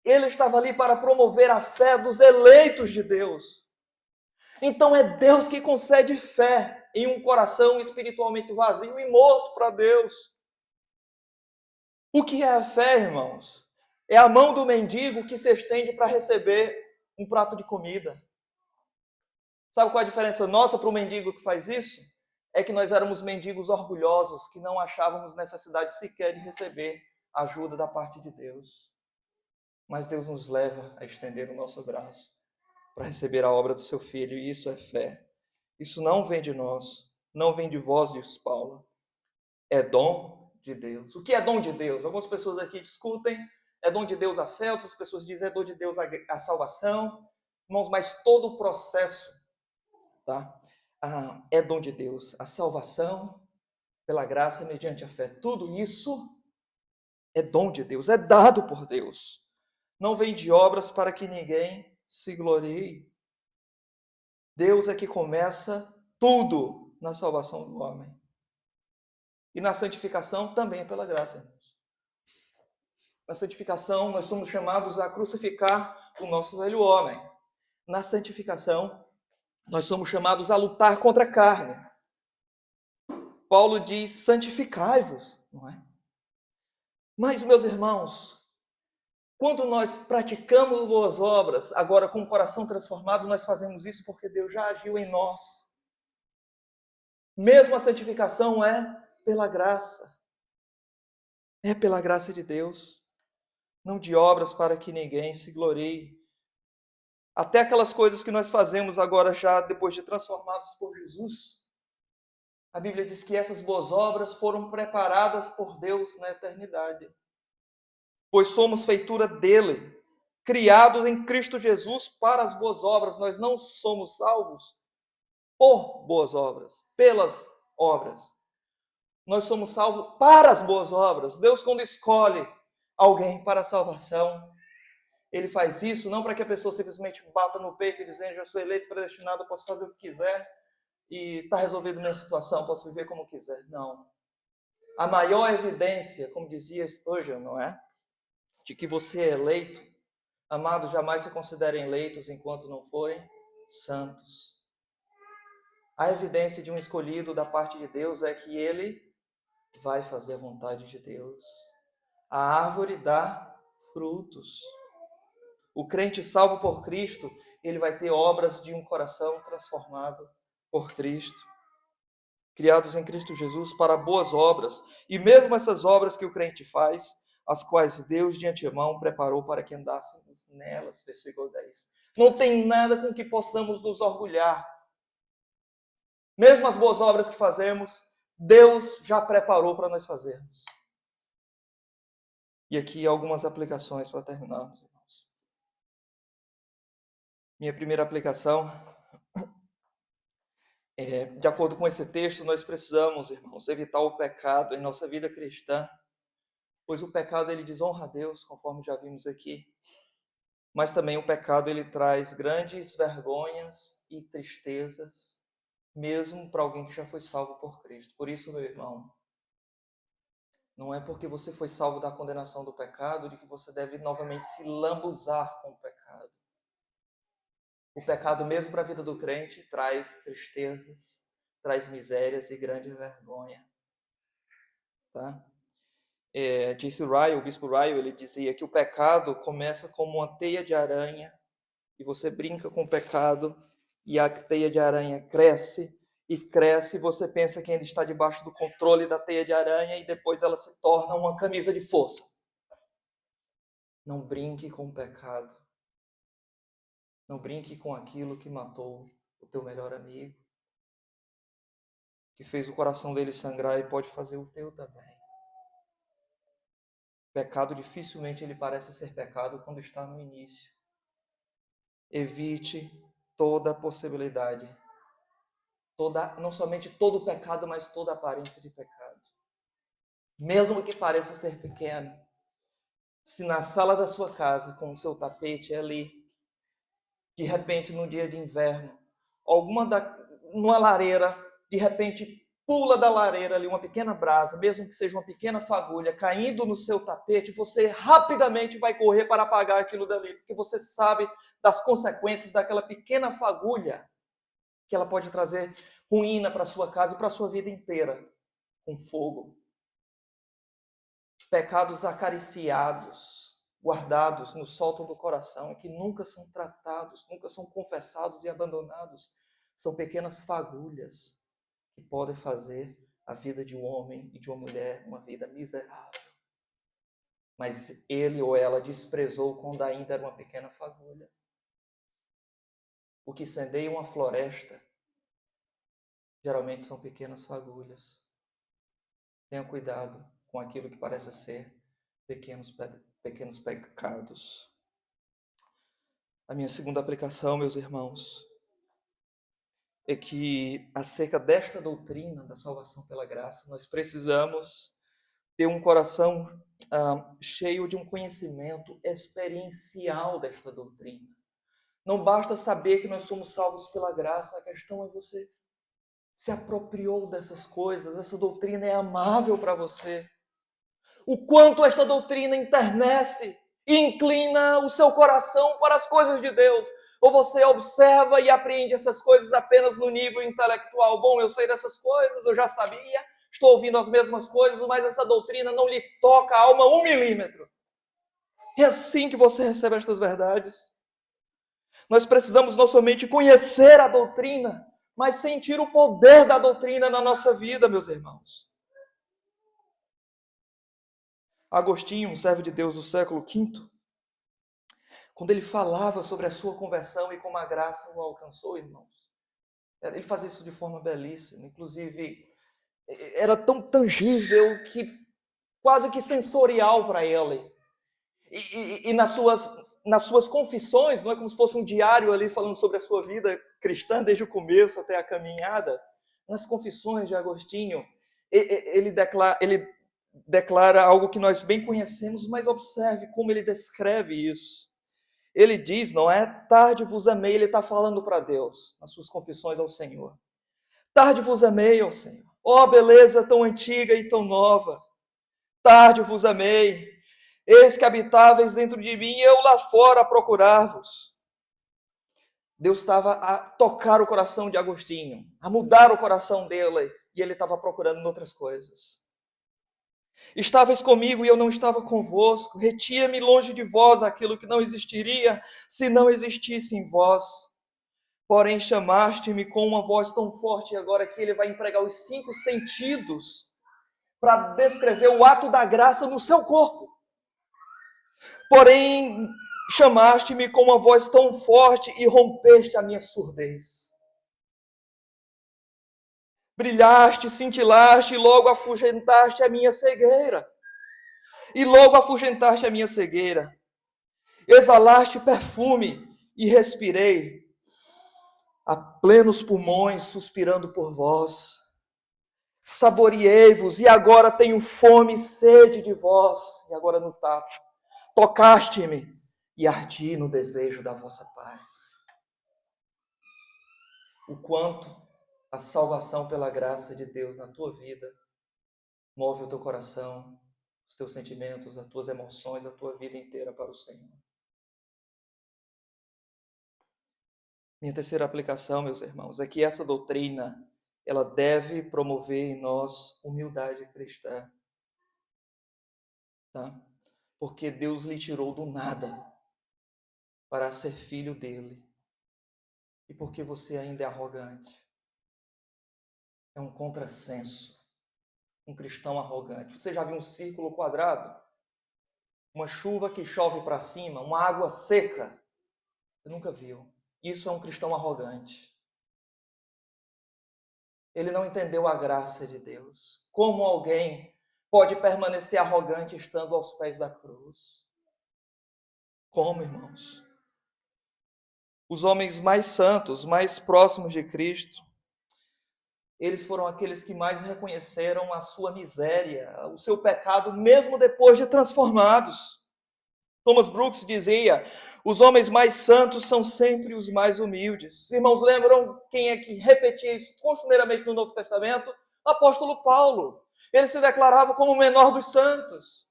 ele estava ali para promover a fé dos eleitos de Deus. Então é Deus que concede fé em um coração espiritualmente vazio e morto para Deus. O que é a fé, irmãos? É a mão do mendigo que se estende para receber um prato de comida. Sabe qual é a diferença nossa para o mendigo que faz isso? É que nós éramos mendigos orgulhosos, que não achávamos necessidade sequer de receber ajuda da parte de Deus. Mas Deus nos leva a estender o nosso braço para receber a obra do seu Filho, e isso é fé. Isso não vem de nós, não vem de vós, diz Paulo. É dom de Deus. O que é dom de Deus? Algumas pessoas aqui discutem, é dom de Deus a fé, outras pessoas dizem é dom de Deus a salvação. Irmãos, mas todo o processo, tá? É dom de Deus. A salvação, pela graça, mediante a fé. Tudo isso é dom de Deus, é dado por Deus. Não vem de obras para que ninguém se glorie. Deus é que começa tudo na salvação do homem. E na santificação também é pela graça, irmãos. Na santificação nós somos chamados a crucificar o nosso velho homem. Na santificação nós somos chamados a lutar contra a carne. Paulo diz: santificai-vos, não é? Mas, meus irmãos, quando nós praticamos boas obras, agora com o coração transformado, nós fazemos isso porque Deus já agiu em nós. Mesmo a santificação é pela graça. É pela graça de Deus, não de obras para que ninguém se glorie. Até aquelas coisas que nós fazemos agora já depois de transformados por Jesus, a Bíblia diz que essas boas obras foram preparadas por Deus na eternidade. Pois somos feitura dele, criados em Cristo Jesus para as boas obras. Nós não somos salvos por boas obras, pelas obras. Nós somos salvos para as boas obras. Deus, quando escolhe alguém para a salvação, Ele faz isso não para que a pessoa simplesmente bata no peito e dizendo: já sou eleito, predestinado, eu posso fazer o que quiser e está resolvida a minha situação, posso viver como quiser. Não. A maior evidência, como dizia Spurgeon, não é? De que você é eleito, amados, jamais se considerem eleitos enquanto não forem santos. A evidência de um escolhido da parte de Deus é que ele vai fazer a vontade de Deus. A árvore dá frutos. O crente salvo por Cristo, ele vai ter obras de um coração transformado por Cristo. Criados em Cristo Jesus para boas obras. E mesmo essas obras que o crente faz, as quais Deus de antemão preparou para que andássemos nelas. Versículo 10. Não tem nada com que possamos nos orgulhar. Mesmo as boas obras que fazemos, Deus já preparou para nós fazermos. E aqui algumas aplicações para terminarmos, irmãos. Minha primeira aplicação é, de acordo com esse texto, nós precisamos, irmãos, evitar o pecado em nossa vida cristã, pois o pecado ele desonra a Deus, conforme já vimos aqui. Mas também o pecado ele traz grandes vergonhas e tristezas, mesmo para alguém que já foi salvo por Cristo. Por isso, meu irmão, não é porque você foi salvo da condenação do pecado de que você deve novamente se lambuzar com o pecado. O pecado, mesmo para a vida do crente, traz tristezas, traz misérias e grande vergonha. Tá? Disse Ryle, o bispo Ryle, ele dizia que o pecado começa como uma teia de aranha e você brinca com o pecado e a teia de aranha cresce e cresce, você pensa que ainda está debaixo do controle da teia de aranha e depois ela se torna uma camisa de força. Não brinque com o pecado. Não brinque com aquilo que matou o teu melhor amigo, que fez o coração dele sangrar e pode fazer o teu também. Pecado dificilmente ele parece ser pecado quando está no início. Evite toda a possibilidade, não somente todo o pecado, mas toda a aparência de pecado. Mesmo que pareça ser pequeno, se na sala da sua casa, com o seu tapete ali, de repente no dia de inverno, numa lareira, de repente pula da lareira ali uma pequena brasa, mesmo que seja uma pequena fagulha, caindo no seu tapete, você rapidamente vai correr para apagar aquilo dali, porque você sabe das consequências daquela pequena fagulha, que ela pode trazer ruína para a sua casa e para a sua vida inteira, com fogo. Pecados acariciados, guardados no sótão do coração, que nunca são tratados, nunca são confessados e abandonados, são pequenas fagulhas que podem fazer a vida de um homem e de uma mulher uma vida miserável. Mas ele ou ela desprezou quando ainda era uma pequena fagulha. O que incendeia uma floresta geralmente são pequenas fagulhas. Tenha cuidado com aquilo que parece ser pequenos pecados. A minha segunda aplicação, meus irmãos, é que acerca desta doutrina da salvação pela graça, nós precisamos ter um coração cheio de um conhecimento experiencial desta doutrina. Não basta saber que nós somos salvos pela graça, a questão é você se apropriou dessas coisas, essa doutrina é amável para você. O quanto esta doutrina enternece e inclina o seu coração para as coisas de Deus. Ou você observa e apreende essas coisas apenas no nível intelectual. Bom, eu sei dessas coisas, eu já sabia, estou ouvindo as mesmas coisas, mas essa doutrina não lhe toca a alma 1 milímetro. É assim que você recebe estas verdades. Nós precisamos não somente conhecer a doutrina, mas sentir o poder da doutrina na nossa vida, meus irmãos. Agostinho, um servo de Deus do século V, quando ele falava sobre a sua conversão e como a graça o alcançou, irmãos, ele fazia isso de forma belíssima. Inclusive, era tão tangível que quase que sensorial para ele. E nas suas confissões, não é como se fosse um diário ali falando sobre a sua vida cristã, desde o começo até a caminhada. Nas confissões de Agostinho, ele declara algo que nós bem conhecemos, mas observe como ele descreve isso. Ele diz, não é? Tarde vos amei, ele está falando para Deus, nas suas confissões ao Senhor. Tarde vos amei, ó Senhor. Ó beleza tão antiga e tão nova. Tarde vos amei. Eis que habitáveis dentro de mim, eu lá fora a procurar-vos. Deus estava a tocar o coração de Agostinho, a mudar o coração dele, e ele estava procurando outras coisas. Estavais comigo e eu não estava convosco, retia-me longe de vós aquilo que não existiria, se não existisse em vós. Porém chamaste-me com uma voz tão forte, e agora que ele vai empregar os 5 sentidos para descrever o ato da graça no seu corpo. Porém, chamaste-me com uma voz tão forte e rompeste a minha surdez. Brilhaste, cintilaste e logo afugentaste a minha cegueira. Exalaste perfume e respirei a plenos pulmões, suspirando por vós. Saboreei-vos e agora tenho fome e sede de vós. E agora no tato. Tocaste-me e ardi no desejo da vossa paz. O quanto a salvação pela graça de Deus na tua vida move o teu coração, os teus sentimentos, as tuas emoções, a tua vida inteira para o Senhor. Minha terceira aplicação, meus irmãos, é que essa doutrina, ela deve promover em nós humildade cristã. Tá? Porque Deus lhe tirou do nada para ser filho dele. E porque você ainda é arrogante. É um contrassenso. Um cristão arrogante. Você já viu um círculo quadrado? Uma chuva que chove para cima, uma água seca? Você nunca viu. Isso é um cristão arrogante. Ele não entendeu a graça de Deus. Como alguém pode permanecer arrogante estando aos pés da cruz? Como, irmãos? Os homens mais santos, mais próximos de Cristo, eles foram aqueles que mais reconheceram a sua miséria, o seu pecado, mesmo depois de transformados. Thomas Brooks dizia, os homens mais santos são sempre os mais humildes. Os irmãos lembram quem é que repetia isso costumeiramente no Novo Testamento? O apóstolo Paulo. Ele se declarava como o menor dos santos.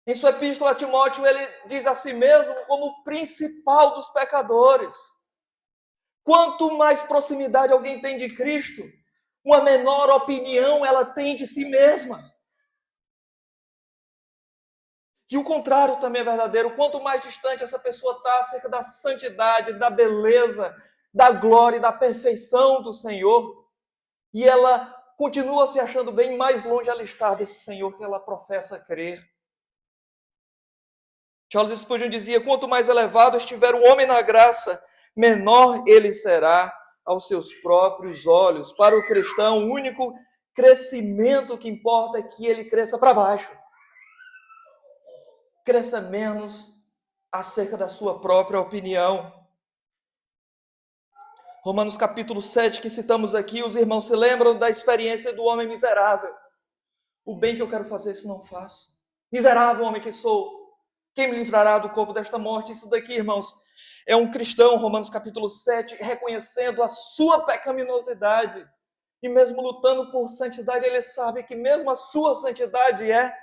Em sua epístola a Timóteo, ele diz a si mesmo como o principal dos pecadores. Quanto mais proximidade alguém tem de Cristo, uma menor opinião ela tem de si mesma. E o contrário também é verdadeiro. Quanto mais distante essa pessoa está acerca da santidade, da beleza, da glória e da perfeição do Senhor, e ela continua se achando bem, mais longe ela está desse Senhor que ela professa crer. Charles Spurgeon dizia, quanto mais elevado estiver o homem na graça, menor ele será aos seus próprios olhos. Para o cristão, o único crescimento que importa é que ele cresça para baixo. Cresça menos acerca da sua própria opinião. Romanos capítulo 7, que citamos aqui, os irmãos se lembram da experiência do homem miserável. O bem que eu quero fazer, isso não faço. Miserável homem que sou, quem me livrará do corpo desta morte? Isso daqui, irmãos, é um cristão, Romanos capítulo 7, reconhecendo a sua pecaminosidade. E mesmo lutando por santidade, ele sabe que mesmo a sua santidade é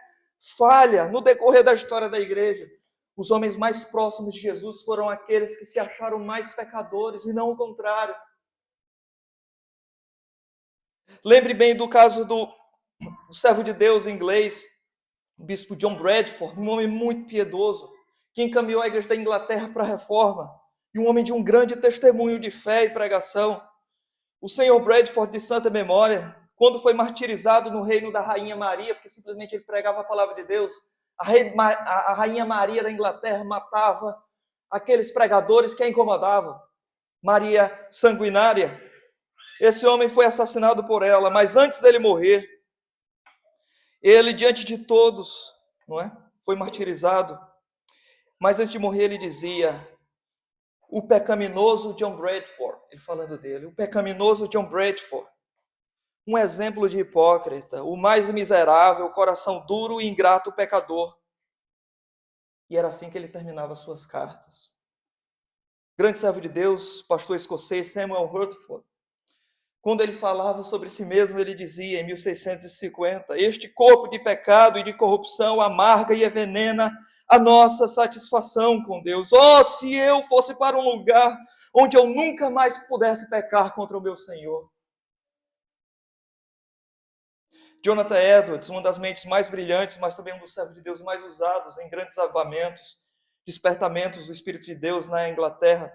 falha. No decorrer da história da igreja, os homens mais próximos de Jesus foram aqueles que se acharam mais pecadores e não o contrário. Lembre bem do caso do servo de Deus inglês, o bispo John Bradford, um homem muito piedoso, que encaminhou a igreja da Inglaterra para a reforma, e um homem de um grande testemunho de fé e pregação. O senhor Bradford, de santa memória, quando foi martirizado no reino da Rainha Maria, porque simplesmente ele pregava a palavra de Deus, a Rainha Maria da Inglaterra matava aqueles pregadores que a incomodavam. Maria sanguinária. Esse homem foi assassinado por ela, mas antes dele morrer, ele, diante de todos, não é? Foi martirizado. Mas antes de morrer, ele dizia: o pecaminoso John Bradford, ele falando dele, o pecaminoso John Bradford, um exemplo de hipócrita, o mais miserável, coração duro e ingrato pecador. E era assim que ele terminava suas cartas. Grande servo de Deus, pastor escocês Samuel Rutherford, quando ele falava sobre si mesmo, ele dizia, em 1650, este corpo de pecado e de corrupção amarga e envenena a nossa satisfação com Deus. Oh, se eu fosse para um lugar onde eu nunca mais pudesse pecar contra o meu Senhor. Jonathan Edwards, uma das mentes mais brilhantes, mas também um dos servos de Deus mais usados em grandes avivamentos, despertamentos do Espírito de Deus na Inglaterra,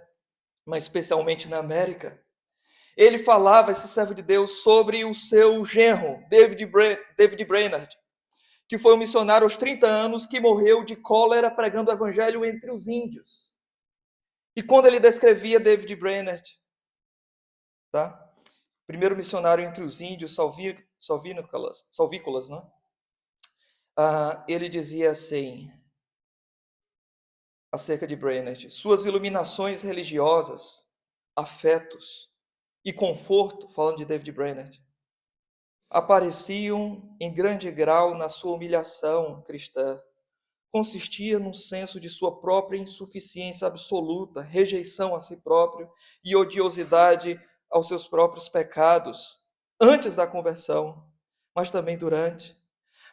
mas especialmente na América. Ele falava, esse servo de Deus, sobre o seu genro, David Brainerd, que foi um missionário aos 30 anos que morreu de cólera pregando o evangelho entre os índios. E quando ele descrevia David Brainerd, tá? Primeiro missionário entre os índios, salvícolas, né? Ele dizia assim, acerca de Brainerd: suas iluminações religiosas, afetos e conforto, falando de David Brainerd, apareciam em grande grau na sua humilhação cristã. Consistia num senso de sua própria insuficiência absoluta, rejeição a si próprio e odiosidade aos seus próprios pecados, antes da conversão, mas também durante,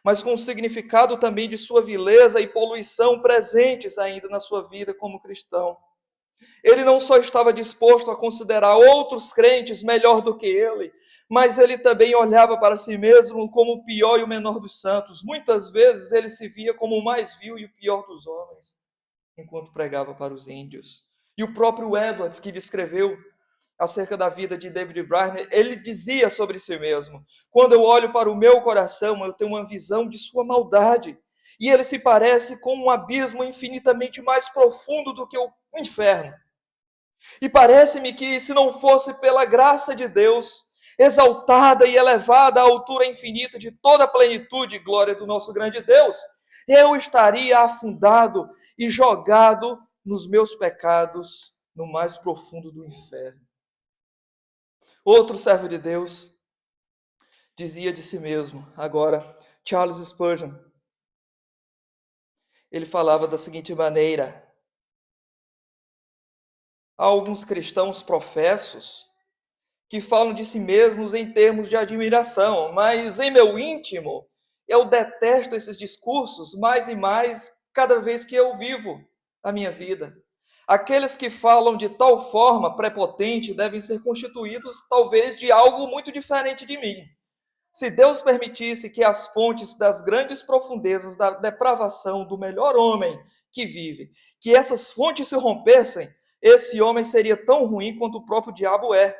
mas com o significado também de sua vileza e poluição presentes ainda na sua vida como cristão. Ele não só estava disposto a considerar outros crentes melhor do que ele, mas ele também olhava para si mesmo como o pior e o menor dos santos. Muitas vezes ele se via como o mais vil e o pior dos homens, enquanto pregava para os índios. E o próprio Edwards, que descreveu acerca da vida de David Brainerd, ele dizia sobre si mesmo: quando eu olho para o meu coração, eu tenho uma visão de sua maldade, e ele se parece com um abismo infinitamente mais profundo do que o inferno. E parece-me que, se não fosse pela graça de Deus, exaltada e elevada à altura infinita de toda a plenitude e glória do nosso grande Deus, eu estaria afundado e jogado nos meus pecados no mais profundo do inferno. Outro servo de Deus dizia de si mesmo, agora, Charles Spurgeon, ele falava da seguinte maneira: há alguns cristãos professos que falam de si mesmos em termos de admiração, mas em meu íntimo, eu detesto esses discursos mais e mais cada vez que eu vivo a minha vida. Aqueles que falam de tal forma prepotente devem ser constituídos talvez de algo muito diferente de mim. Se Deus permitisse que as fontes das grandes profundezas da depravação do melhor homem que vive, que essas fontes se rompessem, esse homem seria tão ruim quanto o próprio diabo é.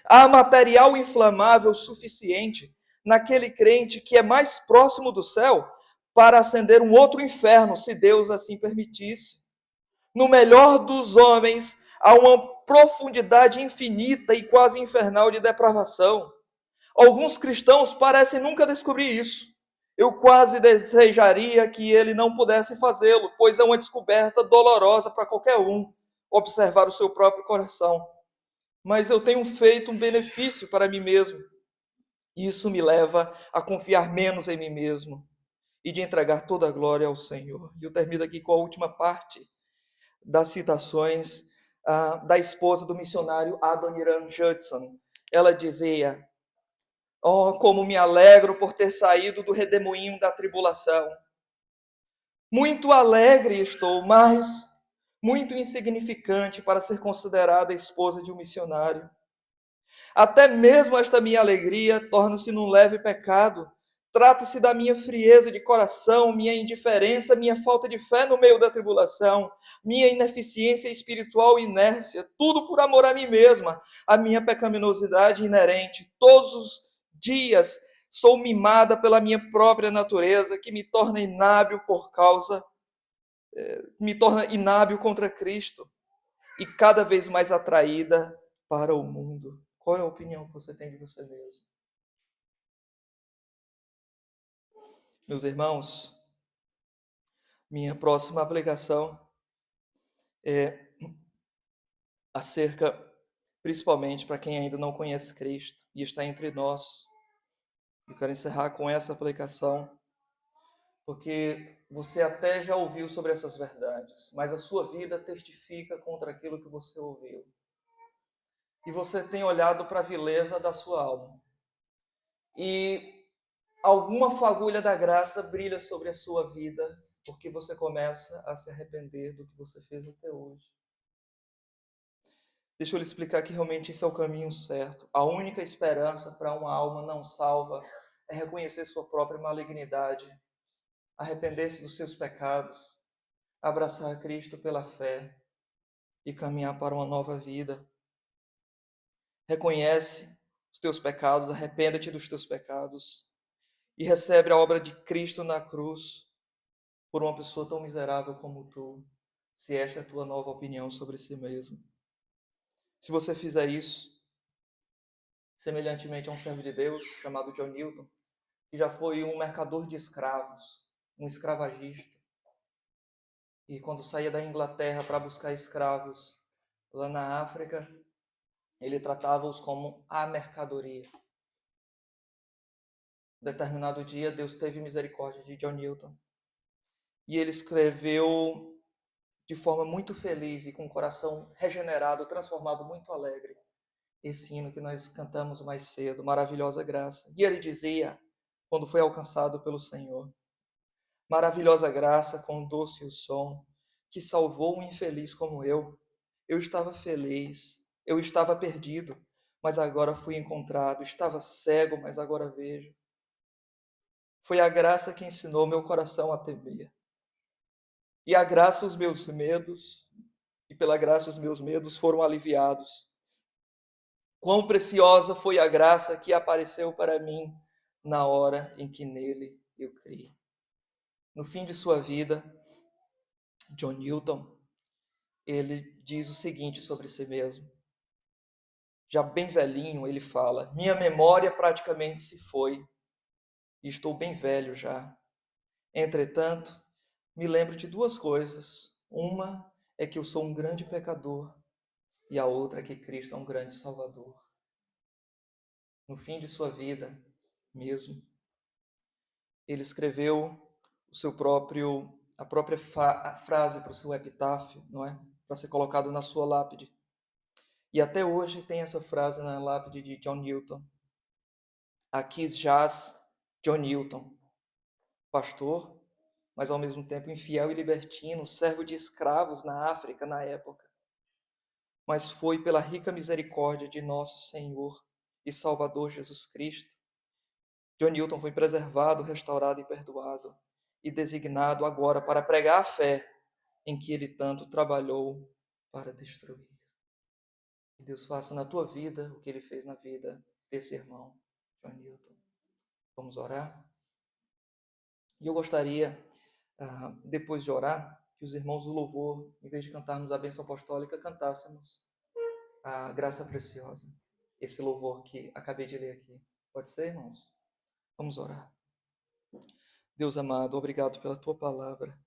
Há material inflamável suficiente naquele crente que é mais próximo do céu para acender um outro inferno, se Deus assim permitisse. No melhor dos homens, há uma profundidade infinita e quase infernal de depravação. Alguns cristãos parecem nunca descobrir isso. Eu quase desejaria que ele não pudesse fazê-lo, pois é uma descoberta dolorosa para qualquer um observar o seu próprio coração. Mas eu tenho feito um benefício para mim mesmo. Isso me leva a confiar menos em mim mesmo e de entregar toda a glória ao Senhor. E eu termino aqui com a última parte das citações da esposa do missionário Adoniram Judson. Ela dizia: oh, como me alegro por ter saído do redemoinho da tribulação. Muito alegre estou, mas muito insignificante para ser considerada a esposa de um missionário. Até mesmo esta minha alegria torna-se num leve pecado. Trata-se da minha frieza de coração, minha indiferença, minha falta de fé no meio da tribulação, minha ineficiência espiritual e inércia, tudo por amor a mim mesma, a minha pecaminosidade inerente. Todos os dias sou mimada pela minha própria natureza, que me torna inábil contra Cristo e cada vez mais atraída para o mundo. Qual é a opinião que você tem de você mesmo? Meus irmãos, minha próxima aplicação é acerca, principalmente para quem ainda não conhece Cristo e está entre nós. Eu quero encerrar com essa aplicação, porque você até já ouviu sobre essas verdades, mas a sua vida testifica contra aquilo que você ouviu. E você tem olhado para a vileza da sua alma. E alguma fagulha da graça brilha sobre a sua vida, porque você começa a se arrepender do que você fez até hoje. Deixa eu lhe explicar que realmente esse é o caminho certo. A única esperança para uma alma não salva é reconhecer sua própria malignidade, arrepender-se dos seus pecados, abraçar Cristo pela fé e caminhar para uma nova vida. Reconhece os teus pecados, arrependa-te dos teus pecados e recebe a obra de Cristo na cruz por uma pessoa tão miserável como tu, se esta é a tua nova opinião sobre si mesmo. Se você fizer isso, semelhantemente a um servo de Deus chamado John Newton, que já foi um mercador de escravos, um escravagista, e quando saía da Inglaterra para buscar escravos lá na África, ele tratava-os como a mercadoria. Determinado dia, Deus teve misericórdia de John Newton, e ele escreveu de forma muito feliz e com o coração regenerado, transformado, muito alegre, esse hino que nós cantamos mais cedo, Maravilhosa Graça. E ele dizia, quando foi alcançado pelo Senhor: maravilhosa graça, com doce o som, que salvou um infeliz como eu. Eu estava feliz, eu estava perdido, mas agora fui encontrado. Estava cego, mas agora vejo. Foi a graça que ensinou meu coração a temer. E a graça os meus medos, e pela graça os meus medos foram aliviados. Quão preciosa foi a graça que apareceu para mim na hora em que nele eu criei. No fim de sua vida, John Newton, ele diz o seguinte sobre si mesmo. Já bem velhinho, ele fala: minha memória praticamente se foi, e estou bem velho já. Entretanto, me lembro de duas coisas. Uma é que eu sou um grande pecador, e a outra é que Cristo é um grande Salvador. No fim de sua vida mesmo, ele escreveu a própria frase para o seu epitáfio, não é? Para ser colocado na sua lápide. E até hoje tem essa frase na lápide de John Newton. Aqui jaz John Newton, pastor, mas ao mesmo tempo infiel e libertino, servo de escravos na África na época. Mas foi pela rica misericórdia de nosso Senhor e Salvador Jesus Cristo. John Newton foi preservado, restaurado e perdoado, e designado agora para pregar a fé em que ele tanto trabalhou para destruir. Que Deus faça na tua vida o que ele fez na vida desse irmão, John Newton. Vamos orar? E eu gostaria, depois de orar, que os irmãos do louvor, em vez de cantarmos a bênção apostólica, cantássemos a graça preciosa. Esse louvor que acabei de ler aqui. Pode ser, irmãos? Vamos orar. Deus amado, obrigado pela tua palavra.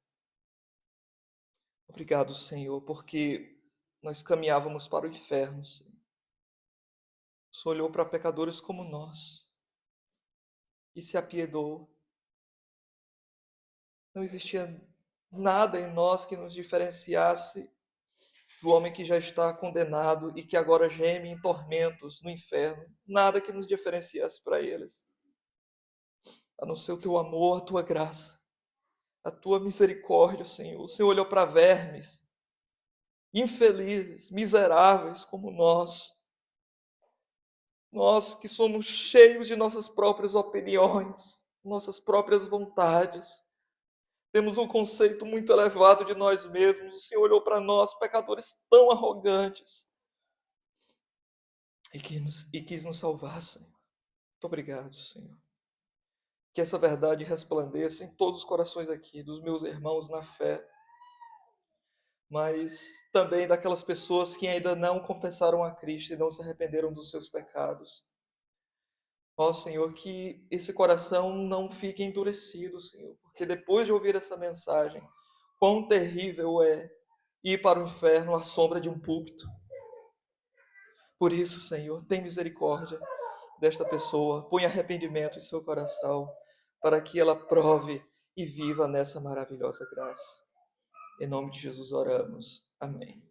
Obrigado, Senhor, porque nós caminhávamos para o inferno, Senhor. O Senhor olhou para pecadores como nós e se apiedou. Não existia nada em nós que nos diferenciasse do homem que já está condenado e que agora geme em tormentos no inferno. Nada que nos diferenciasse para eles, a não ser o teu amor, a tua graça, a tua misericórdia, Senhor. O Senhor olhou para vermes, infelizes, miseráveis como nós, Nós que somos cheios de nossas próprias opiniões, nossas próprias vontades, temos um conceito muito elevado de nós mesmos. O Senhor olhou para nós, pecadores tão arrogantes, e quis nos salvar, Senhor. Muito obrigado, Senhor. Que essa verdade resplandeça em todos os corações aqui, dos meus irmãos na fé, mas também daquelas pessoas que ainda não confessaram a Cristo e não se arrependeram dos seus pecados. Ó Senhor, que esse coração não fique endurecido, Senhor, porque depois de ouvir essa mensagem, quão terrível é ir para o inferno à sombra de um púlpito. Por isso, Senhor, tem misericórdia desta pessoa, põe arrependimento em seu coração, para que ela prove e viva nessa maravilhosa graça. Em nome de Jesus oramos. Amém.